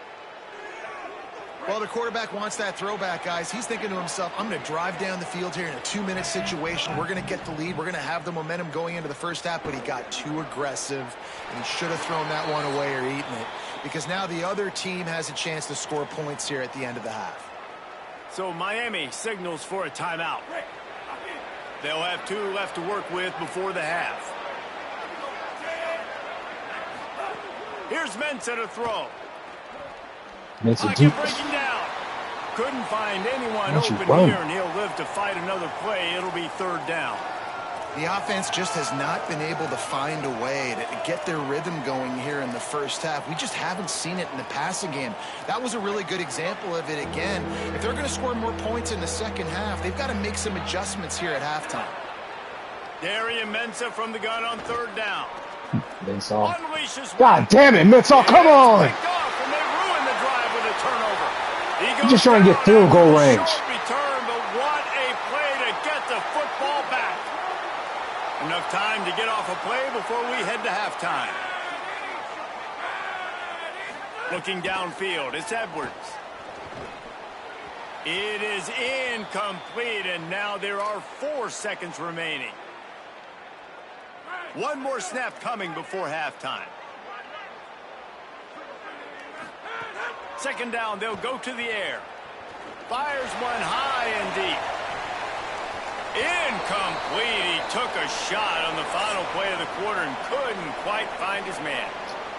Well, the quarterback wants that throwback, guys. He's thinking to himself, I'm going to drive down the field here in a 2-minute situation. We're going to get the lead. We're going to have the momentum going into the first half, but he got too aggressive, and he should have thrown that one away or eaten it, because now the other team has a chance to score points here at the end of the half. So Miami signals for a timeout. They'll have 2 left to work with before the half. Here's Mensah to throw. Pocket breaking down. Couldn't find anyone open here, and he'll live to fight another play. It'll be third down. The offense just has not been able to find a way to get their rhythm going here in the first half. We just haven't seen it in the passing game. That was a really good example of it again. If they're going to score more points in the second half, they've got to make some adjustments here at halftime. Darian Mensah from the gun on third down. Unleashes. God damn it, Mensah, come on! He's just trying to get field goal range. Short return, but what a play to get the football back. Enough time to get off a play before we head to halftime. Looking downfield, it's Edwards. It is incomplete, and now there are 4 seconds remaining. One more snap coming before halftime. Second down, they'll go to the air. Fires one high and deep. Incomplete. He took a shot on the final play of the quarter and couldn't quite find his man.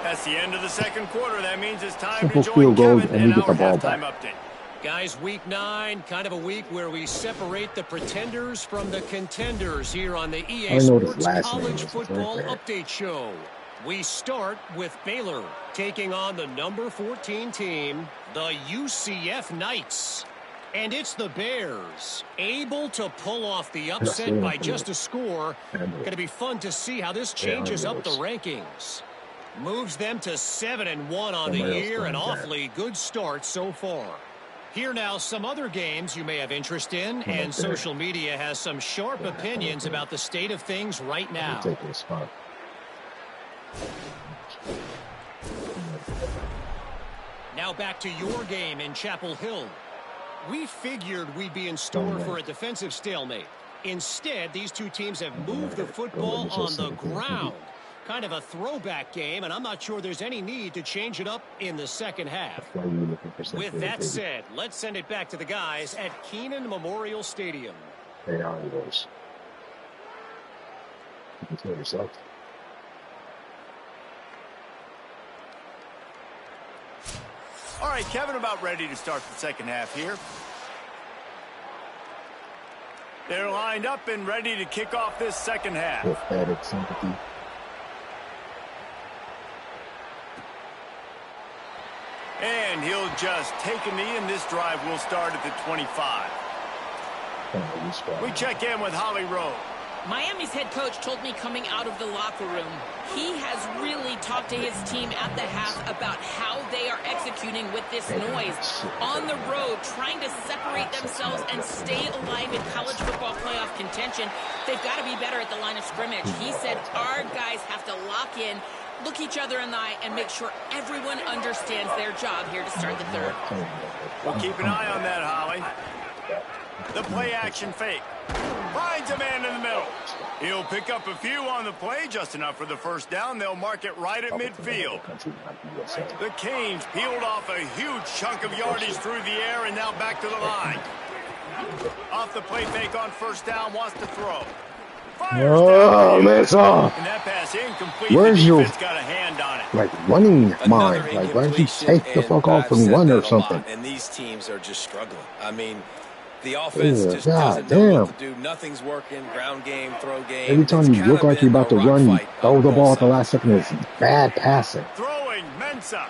That's the end of the second quarter. That means it's time to join Kevin and our halftime update. Guys, week 9, kind of a week where we separate the pretenders from the contenders here on the EA Sports College Football Update Show. We start with Baylor taking on the number 14 team, the UCF Knights. And it's the Bears able to pull off the upset by just a score. Going to be fun to see how this changes up the rankings. Moves them to 7-1 on the year, an awfully good start so far. Here now, some other games you may have interest in, and social media has some sharp opinions about the state of things right now. Now back to your game in Chapel Hill. We figured we'd be in store for a defensive stalemate. Instead, these two teams have moved the football on the ground. Kind of a throwback game, and I'm not sure there's any need to change it up in the second half. With that said, let's send it back to the guys at Kenan Memorial Stadium. They are yours. You can tell yourself. All right, Kevin, about ready to start the second half here. They're lined up and ready to kick off this second half. Pathetic sympathy. And he'll just take a knee, and this drive will start at the 25. We check in with Holly Rowe. Miami's head coach told me coming out of the locker room, he has really talked to his team at the half about how they are executing with this noise. On the road, trying to separate themselves and stay alive in college football playoff contention. They've got to be better at the line of scrimmage. He said our guys have to lock in, look each other in the eye, and make sure everyone understands their job here to start the third. We'll keep an eye on that, Holly. The play action fake. Finds a man in the middle. He'll pick up a few on the play, just enough for the first down. They'll mark it right at midfield. The Canes peeled off a huge chunk of yardage through the air and now back to the line. Off the play fake on first down, wants to throw. Oh, that's off. And that pass incomplete. Where's your got a hand on it. like running mind? Like, why don't you take the fuck off and run or something? And these teams are just struggling. I mean, the offense just doesn't know what to do. Nothing's working. Ground game, throw game. Every time you look like you're about to run, you throw the ball at the last second. It's bad passing. Throwing, Mensah.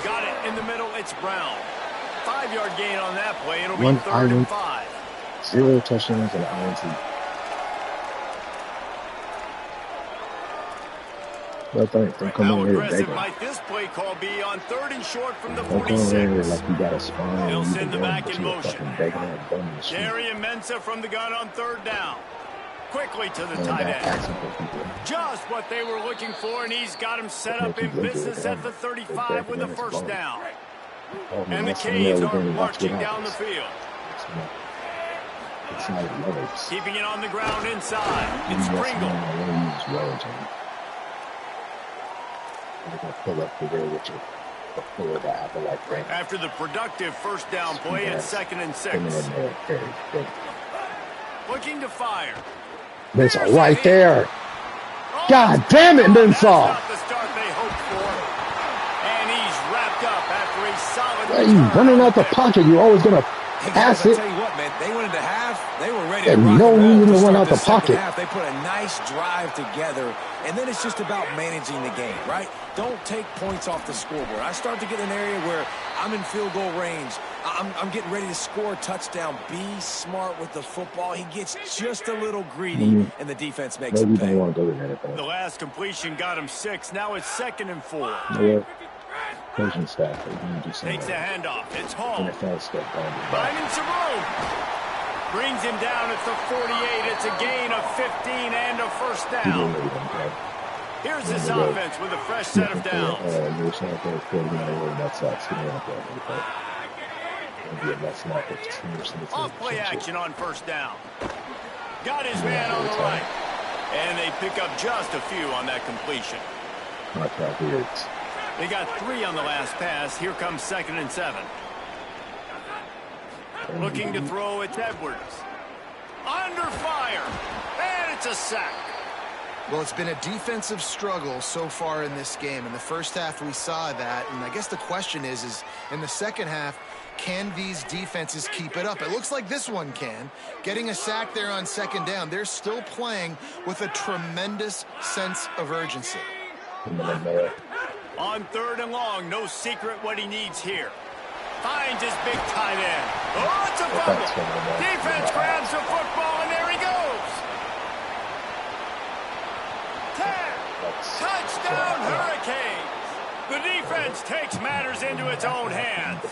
Got it in the middle. It's Brown. 5-yard gain on that play. It'll be 3rd and 5. 0 touchdowns and INT. But don't come over here begging. Might this play call be on 3rd and short from the Don't 46. come over here like you got a spine. He'll You send the can run, back but in you're motion. fucking begging and bum the street. Darian Mensah from the gun on 3rd down. Quickly to the tight end. Just what they were looking for, and he's got him set up in business at the 35 with the first down. And the Canes are marching down the field. Keeping it on the ground inside. It's Pringle. After the productive first down play, it's 2nd and 6. Looking to fire. Mensah right there. God damn it, Mensah. The start they hoped for. And he's wrapped up after a solid. Why are you running out the pocket? You're always going to pass it. I tell you what, man, they went into half. They were ready to And rock no and roll reason to run start out the second pocket. half. They put a nice drive together, and then it's just about managing the game, right? Don't take points off the scoreboard. I start to get an area where I'm in field goal range. I'm getting ready to score a touchdown. Be smart with the football. He gets just a little greedy, and the defense makes him pay. The last completion got him 6. Now it's 2nd and 4. coaching staff are going to do some Takes a handoff. It's Hall. NFL stuff. Finding some room. Brings him down at the 48. It's a gain of 15 and a first down. Here's this offense with a fresh set of downs. Off play action on first down. Got his man on the right. And they pick up just a few on that completion. They got 3 on the last pass. Here comes 2nd and 7. Looking to throw, it's Edwards. Under fire. And it's a sack. Well, it's been a defensive struggle so far in this game. In the first half, we saw that. And I guess the question is in the second half, can these defenses keep it up? It looks like this one can. Getting a sack there on 2nd down. They're still playing with a tremendous sense of urgency. On 3rd and long, no secret what he needs here. Finds his big tight end. Oh, it's a fumble. Defense grabs the football, and there he goes. 10. Touchdown, Hurricanes. The defense takes matters into its own hands.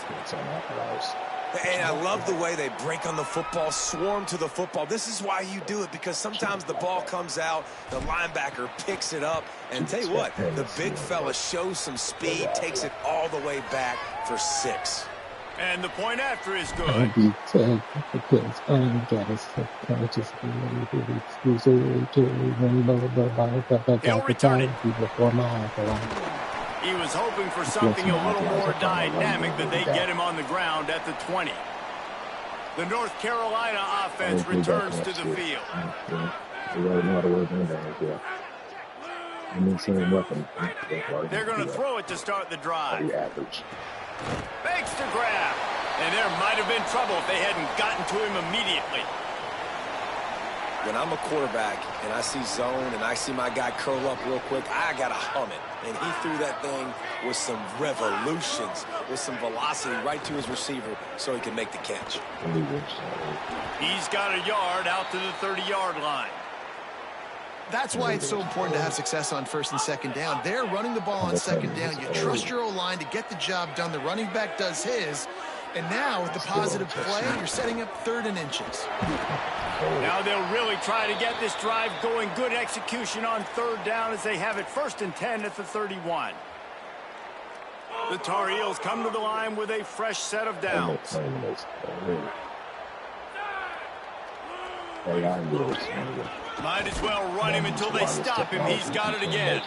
And I love the way they break on the football, swarm to the football. This is why you do it, because sometimes the ball comes out, the linebacker picks it up, and tell you what, the big fella shows some speed, takes it all the way back for 6. And the point after is good. They'll return it. He was hoping for something a little more dynamic, but they get him on the ground at the 20. The North Carolina offense returns to the field. They're going to throw it to start the drive. Fakes to grab. And there might have been trouble if they hadn't gotten to him immediately. When I'm a quarterback and I see zone and I see my guy curl up real quick, I got to hum it. And he threw that thing with some revolutions, with some velocity right to his receiver so he could make the catch. He's got a yard out to the 30-yard line. That's why it's so important to have success on 1st and 2nd down. They're running the ball on 2nd down. You trust your O-line to get the job done. The running back does his. And now with the positive play, you're setting up 3rd and inches. Now they'll really try to get this drive going. Good execution on 3rd down as they have it 1st and 10 at the 31. The Tar Heels come to the line with a fresh set of downs. Might as well run him until they stop him. He's got it again.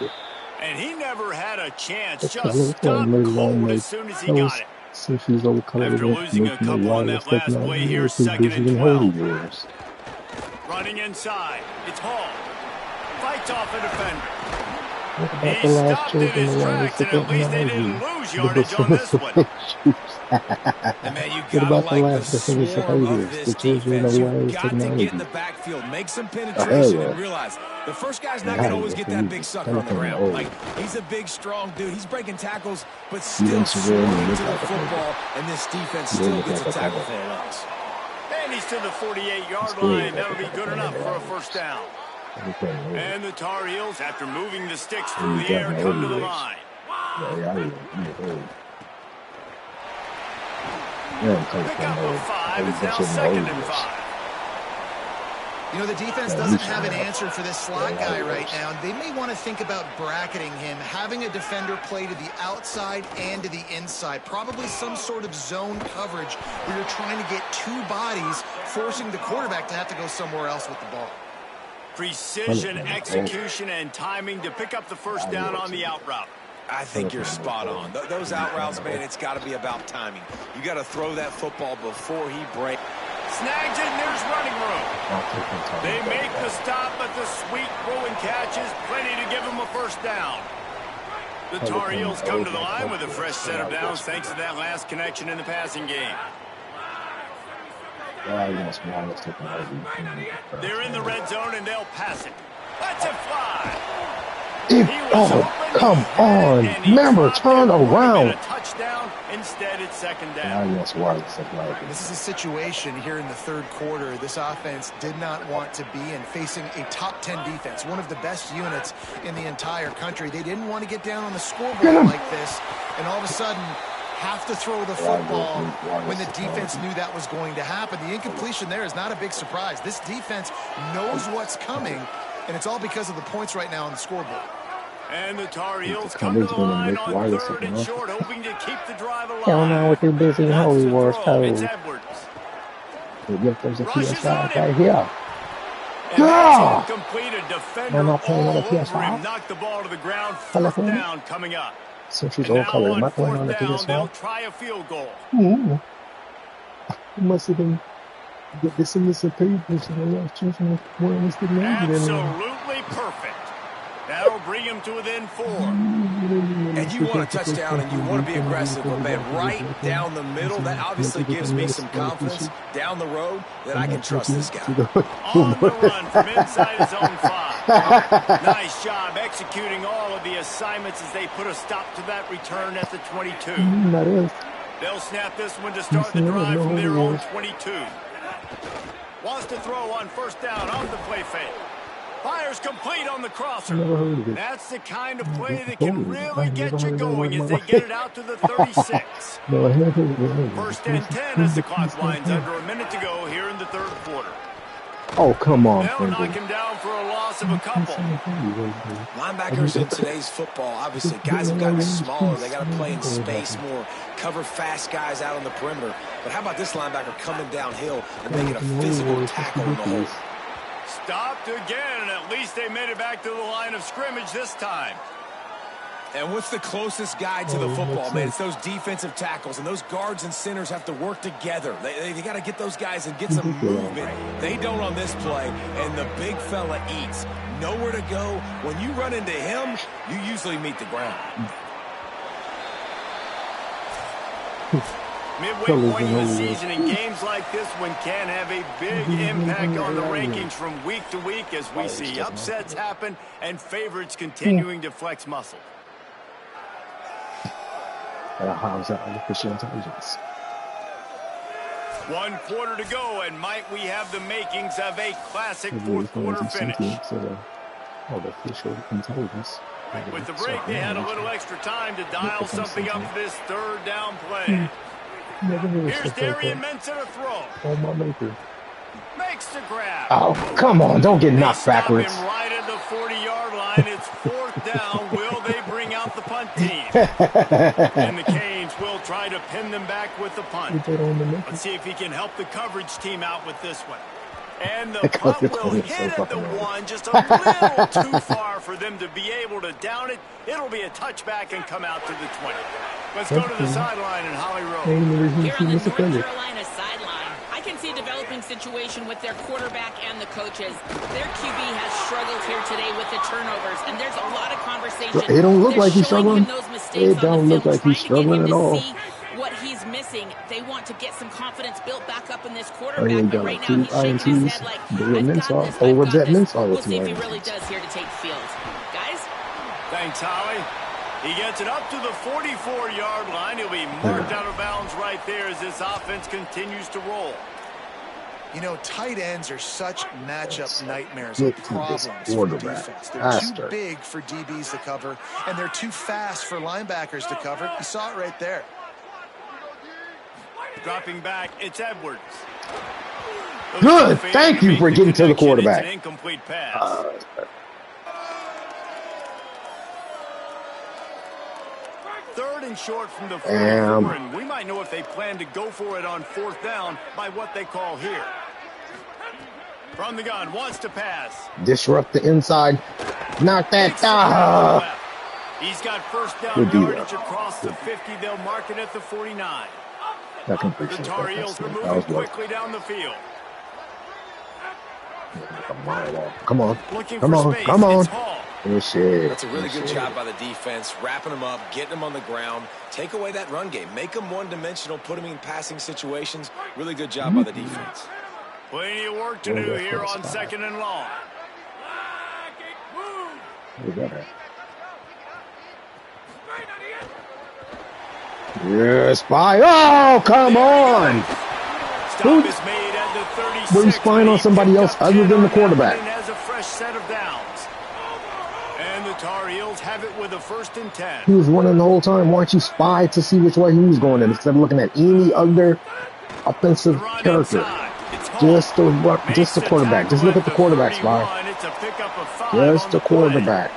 And he never had a chance. Just stopped cold as soon as he got it. After losing a couple on that last play here, 2nd and 12. Running inside. It's Hall. Fights off a defender. He stopped in his tracks, and at least they didn't lose yardage on this one. And man, you gotta like the swarm of this defense. You've got to get in the backfield, make some penetration, and realize the first guy's not gonna always get that big sucker on the ground. Like, he's a big, strong dude. He's breaking tackles, but still swarming to the football, and this defense still gets a tackle for a loss. And he's to the 48-yard line. That'll be good enough for a first down. And the Tar Heels, after moving the sticks through the air, come to the line. Pick up a 5. It's now 2nd and 5. You know, the defense doesn't have an answer for this slot guy right now. They may want to think about bracketing him, having a defender play to the outside and to the inside. Probably some sort of zone coverage where you're trying to get 2 bodies, forcing the quarterback to have to go somewhere else with the ball. Precision, execution, and timing to pick up the first down on the out route. I think you're spot on. Those out routes, man, it's got to be about timing. You got to throw that football before he breaks. Snags it, and there's running room. They make the stop, but the sweet throw and catch is plenty to give them a first down. The Tar Heels come to the line with a fresh set of downs thanks to that last connection in the passing game. They're in the red zone, and they'll pass it. Let's it fly. He was open, Come on. Remember, turn around. A touchdown. Instead, it's second down. I guess wireless technology. This is a situation here in the third quarter this offense did not want to be in, facing a top 10 defense, one of the best units in the entire country. They didn't want to get down on the scoreboard like this, and all of a sudden have to throw the football when the defense knew that was going to happen. The incompletion there is not a big surprise. This defense knows what's coming, and it's all because of the points right now on the scoreboard. And the Tar Heels come to the line on third and short, hoping to keep the drive alive. Hell no, with your busy Hollywood code. It's Edwards. Yep, there's a PS5 right here. Yeah! Completed defender I'm not playing on the over him, PS5. knocked the ball to the ground. Fourth down coming up. Since she's all color, am I playing on the PS5? They'll try a field goal. Ooh. You must have been get this in this page. Absolutely perfect. That'll bring him to within 4. And you want a touchdown and you want to be aggressive, but man, right down the middle, that obviously gives me some confidence down the road that I can trust this guy. On the run from inside his own 5. Nice job executing all of the assignments as they put a stop to that return at the 22. They'll snap this one to start the drive from their own 22. Wants to throw on first down on the play fake. Fires complete on the crosser. That's the kind of play that can really get you going as they get it out to the 36. First and 10 as the clock winds under a minute to go here in the third quarter. Oh, come on. They'll knock him down for a loss of a couple. Linebackers in today's football, obviously, guys have gotten smaller. They got to play in space more, cover fast guys out on the perimeter. But how about this linebacker coming downhill and making a physical tackle in the hole? Stopped again, and at least they made it back to the line of scrimmage this time. And what's the closest guy to the football, man? It's those defensive tackles, and those guards and centers have to work together. They got to get those guys and get some movement. They don't on this play, and the big fella eats. Nowhere to go. When you run into him, you usually meet the ground. Midway point in the season, and games like this one can have a big impact on the rankings from week to week as we see upsets happen and favorites continuing to flex muscle. How's that artificial intelligence? 1 quarter to go, and might we have the makings of a classic fourth quarter finish. Artificial intelligence. With the break, they had a little extra time to dial something up for this third down play. Here's Darian Mensah to throw. Oh, my maker. Makes the grab. Oh, come on. Don't get knocked backwards. Him right at the 40-yard line. It's fourth down. Will they bring out the punt team? And the Canes will try to pin them back with the punt. Let's see if he can help the coverage team out with this one. And the punt will hit at the 1, just a little too far for them to be able to down it. It'll be a touchback and come out to the 20. Let's go to the sideline in Holly Road. Here on the North Carolina sideline, I can see a developing situation with their quarterback and the coaches. Their QB has struggled here today with the turnovers, and there's a lot of conversation. It don't look like he's struggling. It don't look like he's struggling at all. What he's missing, they want to get some confidence built back up in this quarterback, but right now he's shaking his head like, I've got this, We'll see if he really does here to take the field. Guys? Thanks, Holly. He gets it up to the 44-yard line. He'll be marked out of bounds right there as this offense continues to roll. You know, tight ends are such matchup nightmares and problems for the defense. They're too big for DBs to cover, and they're too fast for linebackers to cover. You saw it right there. Dropping back, it's Edwards. Good. Thank you for getting to the quarterback. It's an incomplete pass. Third and short from the 44, and we might know if they plan to go for it on fourth down by what they call here. From the gun, wants to pass. Disrupt the inside. Knock that down. He's got first down yardage across the 50. They'll mark it at the 49. The Tar Heels are moving quickly down the field. Come on. Come on. Come on. That's a really good job by the defense, wrapping them up, getting them on the ground. Take away that run game. Make them one-dimensional, put them in passing situations. Really good job by the defense. Plenty of work to do here on second and long. Yeah, spy. Oh, come on. Stop is made at the 36. Were you spying on somebody else other than the quarterback? Has a fresh set of downs. And the Tar Heels have it with a 1st and 10. He was running the whole time. Why don't you spy to see which way he was going in instead of looking at any other offensive character? Just the quarterback. Just look at the quarterback, spy. Just the quarterback.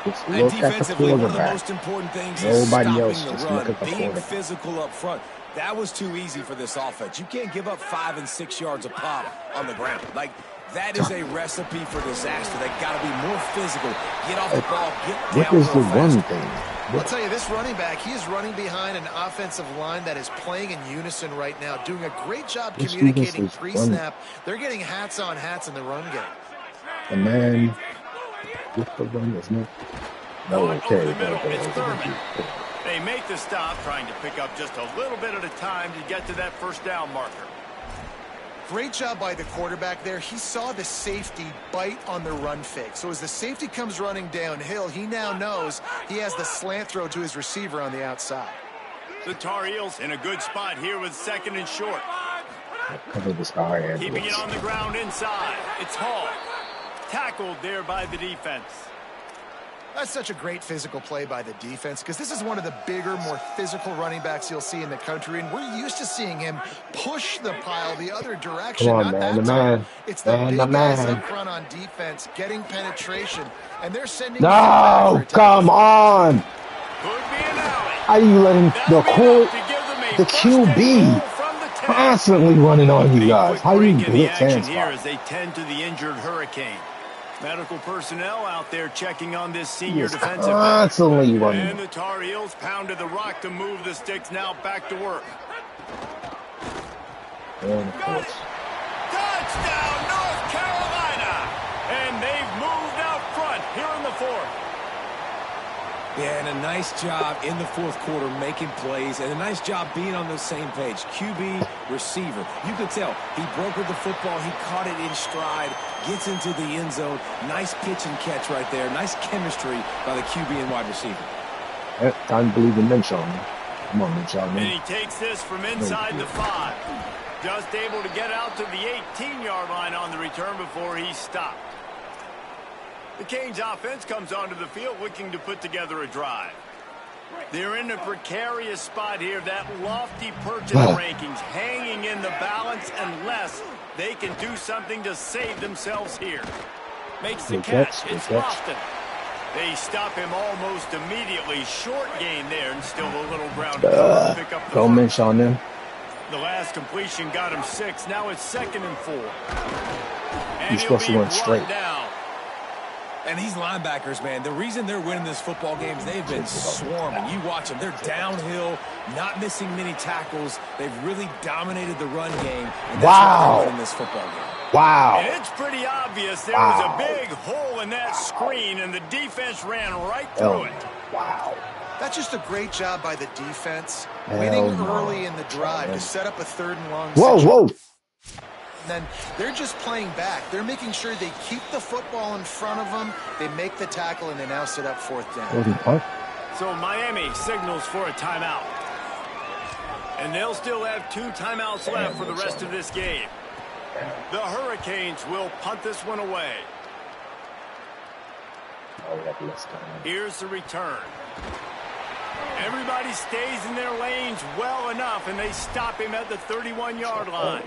Just look at the quarterback. One of the most important things Nobody is else. stopping Just the look run, at the being quarterback. physical up front. That was too easy for this offense. You can't give up 5 and 6 yards a pop on the ground. Like, that is a recipe for disaster. They got to be more physical. Get off the ball. Get down. What is the run thing? I'll tell you, this running back, he is running behind an offensive line that is playing in unison right now, doing a great job communicating pre-snap. They're getting hats on hats in the run game. The man with the run is not. No, okay. They make the stop, trying to pick up just a little bit at a time to get to that 1st down marker. Great job by the quarterback there. He saw the safety bite on the run fake. So as the safety comes running downhill, he now knows he has the slant throw to his receiver on the outside. The Tar Heels in a good spot here with 2nd and short. Keeping it on the ground inside. It's Hall. Tackled there by the defense. That's such a great physical play by the defense because this is one of the bigger, more physical running backs you'll see in the country, and we're used to seeing him push the pile the other direction. Come on, man. It's the big guys up front on defense getting penetration, and they're sending. No, come on. How are you letting the QB constantly running on you guys? How do you blitz hands here as they tend to the injured Hurricane? Medical personnel out there checking on this senior defensive constantly running. And the Tar Heels pounded the rock to move the sticks. Now back to work. And of course. Touchdown, North Carolina! And they've moved out front here in the 4th. Yeah, and a nice job in the 4th quarter making plays, and a nice job being on the same page. QB, receiver. You could tell he brokered the football. He caught it in stride, gets into the end zone. Nice pitch and catch right there. Nice chemistry by the QB and wide receiver. Time to believe in Minshew. Come on, Minshew. And he takes this from inside the 5. Just able to get out to the 18-yard line on the return before he stopped. The Canes offense comes onto the field looking to put together a drive. They're in a precarious spot here, that lofty perch in the rankings, hanging in the balance unless they can do something to save themselves here. Makes the catch. It's Lofton. They stop him almost immediately. Short gain there, and still a little ground to pick up the Go Minshew on them. The last completion got him 6. Now it's 2nd and 4. And you're supposed to run straight. Down. And these linebackers, man, the reason they're winning this football game is they've been swarming. You watch them. They're downhill, not missing many tackles. They've really dominated the run game. And that's why they're winning this football game. Wow. And it's pretty obvious there was a big hole in that screen, and the defense ran right through it. Wow. That's just a great job by the defense. Winning early in the drive to set up a 3rd and long. Whoa. And then they're just playing back. They're making sure they keep the football in front of them. They make the tackle, and they now set up 4th down. So Miami signals for a timeout. And they'll still have 2 timeouts left for the rest of this game. The Hurricanes will punt this one away. Here's the return. Everybody stays in their lanes well enough, and they stop him at the 31-yard line.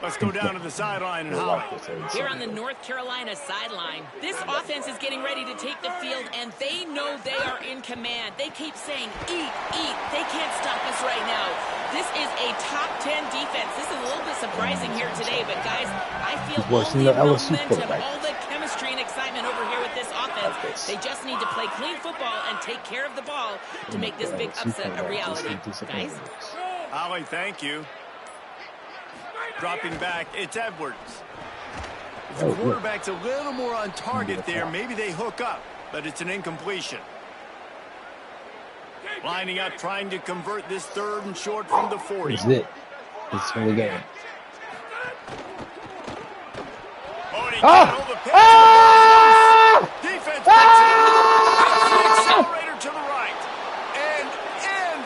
Let's go down to the sideline and Holly. Here on the North Carolina sideline, this offense is getting ready to take the field, and they know they are in command. They keep saying, eat, eat. They can't stop us right now. This is a top 10 defense. This is a little bit surprising here today, but guys, I feel all the momentum, all the chemistry and excitement over here with this offense. They just need to play clean football and take care of the ball to make this big upset a reality. Guys? Holly, thank you. Dropping back, it's Edwards. If the quarterback's a little more on target there, maybe they hook up, but it's an incompletion. Lining up, trying to convert this 3rd and short from the 40. This is it. This is for the game. Defense picks it up. Accelerator to the right. And in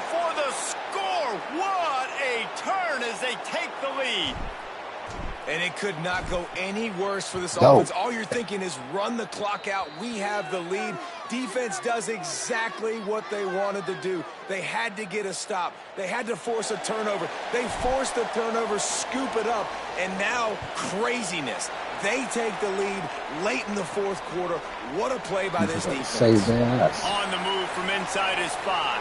as they take the lead. And it could not go any worse for this offense. All you're thinking is run the clock out. We have the lead. Defense does exactly what they wanted to do. They had to get a stop. They had to force a turnover. They forced the turnover, scoop it up, and now craziness. They take the lead late in the fourth quarter. What a play by this defense. On the move from inside his 5.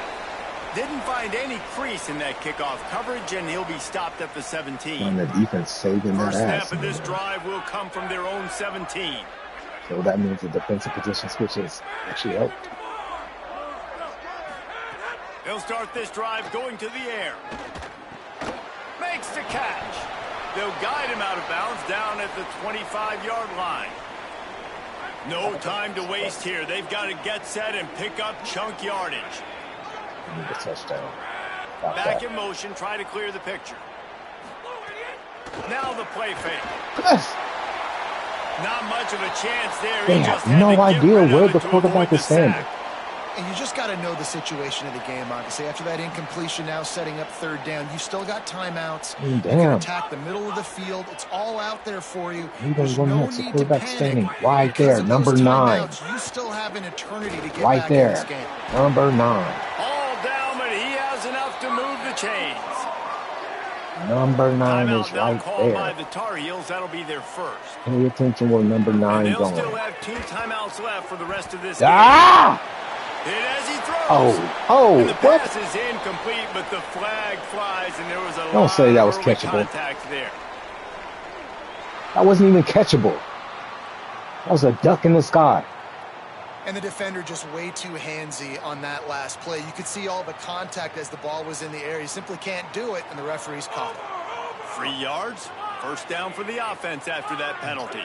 Didn't find any crease in that kickoff coverage, and he'll be stopped at the 17. On the defense saving that ass. First snap of this drive will come from their own 17. So that means the defensive position switches actually helped. They'll start this drive going to the air. Makes the catch. They'll guide him out of bounds down at the 25-yard line. No time to waste here. They've got to get set and pick up chunk yardage. Need a touchdown. Back in motion, try to clear the picture. Now the play fake. Yes. Not much of a chance there. They have no idea where the quarterback is standing. And you just got to know the situation of the game, obviously. After that incompletion, now setting up third down, you still got timeouts. You can attack the middle of the field. It's all out there for you. There's no need to panic. Standing right there, number 9. You still have an eternity to get right back there, in this game. number 9. All down, but he has enough to move the chains. Number 9 Timeout is now right called there. by the Tar Heels. That'll be their first. Pay attention where number 9 and they'll going. still have 2 timeouts left for the rest of this game. Hit as he throws. Oh, and the pass is incomplete, but the flag flies, and there was a Don't say that was catchable. Contact there. That wasn't even catchable. That was a duck in the sky. And the defender just way too handsy on that last play. You could see all the contact as the ball was in the air. You simply can't do it, and the referees caught it. 3 yards. First down for the offense after that penalty.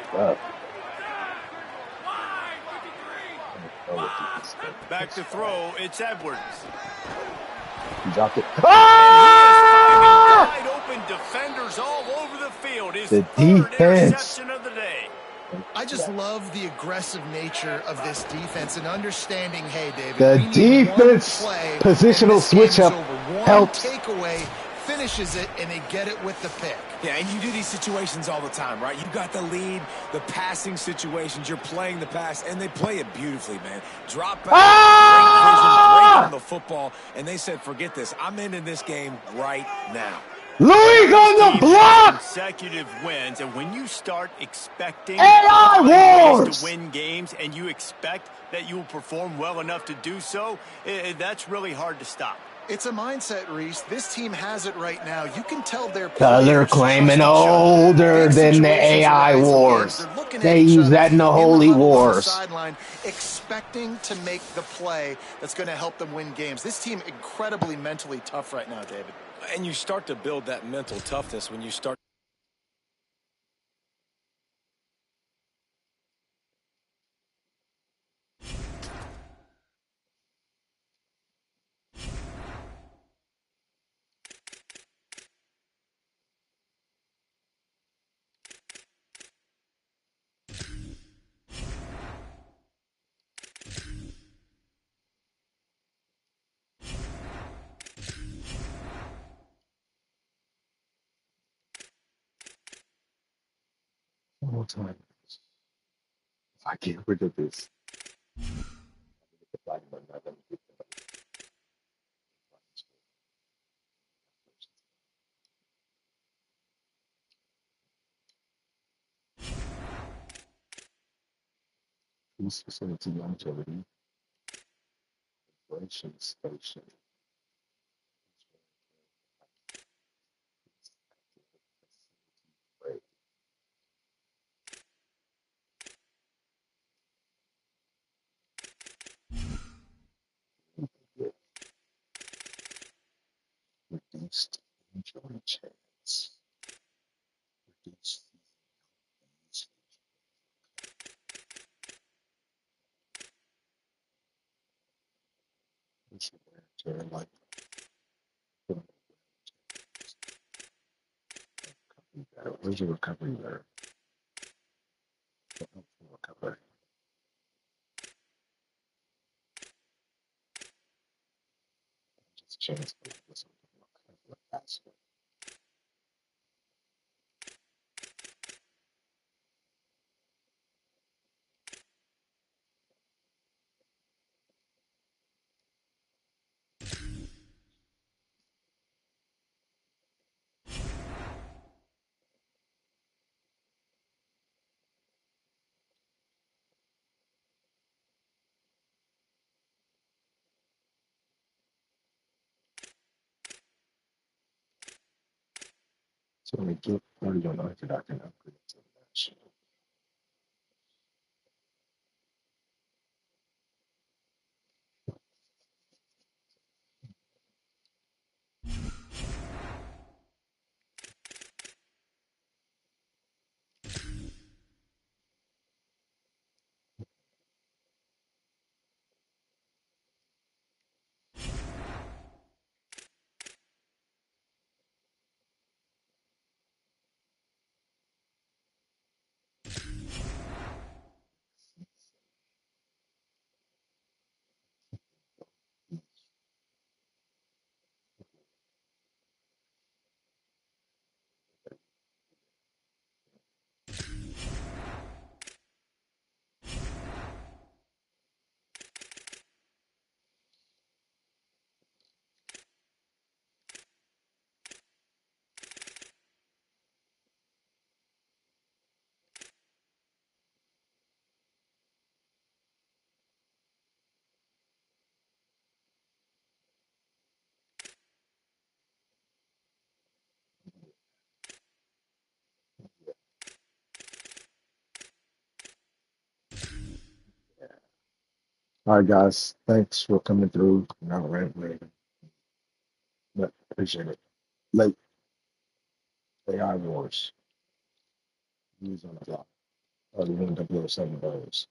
Back to throw. It's Edwards. He dropped it. Wide open defenders all over the field. His the third defense. interception of the day. I just love the aggressive nature of this defense and understanding, hey, David, the defense positional switch up helps. Takeaway finishes it, and they get it with the pick. Yeah, and you do these situations all the time, right? You got the lead, the passing situations, you're playing the pass, and they play it beautifully, man. Drop back, great vision, break on the football, and they said, forget this. I'm ending this game right now. Louis on the block! Consecutive wins, and when you start expecting AI Wars to win games and you expect that you will perform well enough to do so, that's really hard to stop. It's a mindset, Reese. This team has it right now. You can tell they're claiming older than the AI Wars. They use that in the Holy Wars. Sideline, expecting to make the play that's going to help them win games. This team incredibly mentally tough right now, David. And you start to build that mental toughness when you start. One more time. If I get rid of this. Police facility longevity. Inflation station. Reduced injury chance. Reduced like where's your recovery there? Recovery. Just change the So when we get 30 on Orthodox and upgrade to the match. All right, guys. Thanks for coming through. Not rambling, but appreciate it. Late AI Wars. News on the block. 31 007 goals.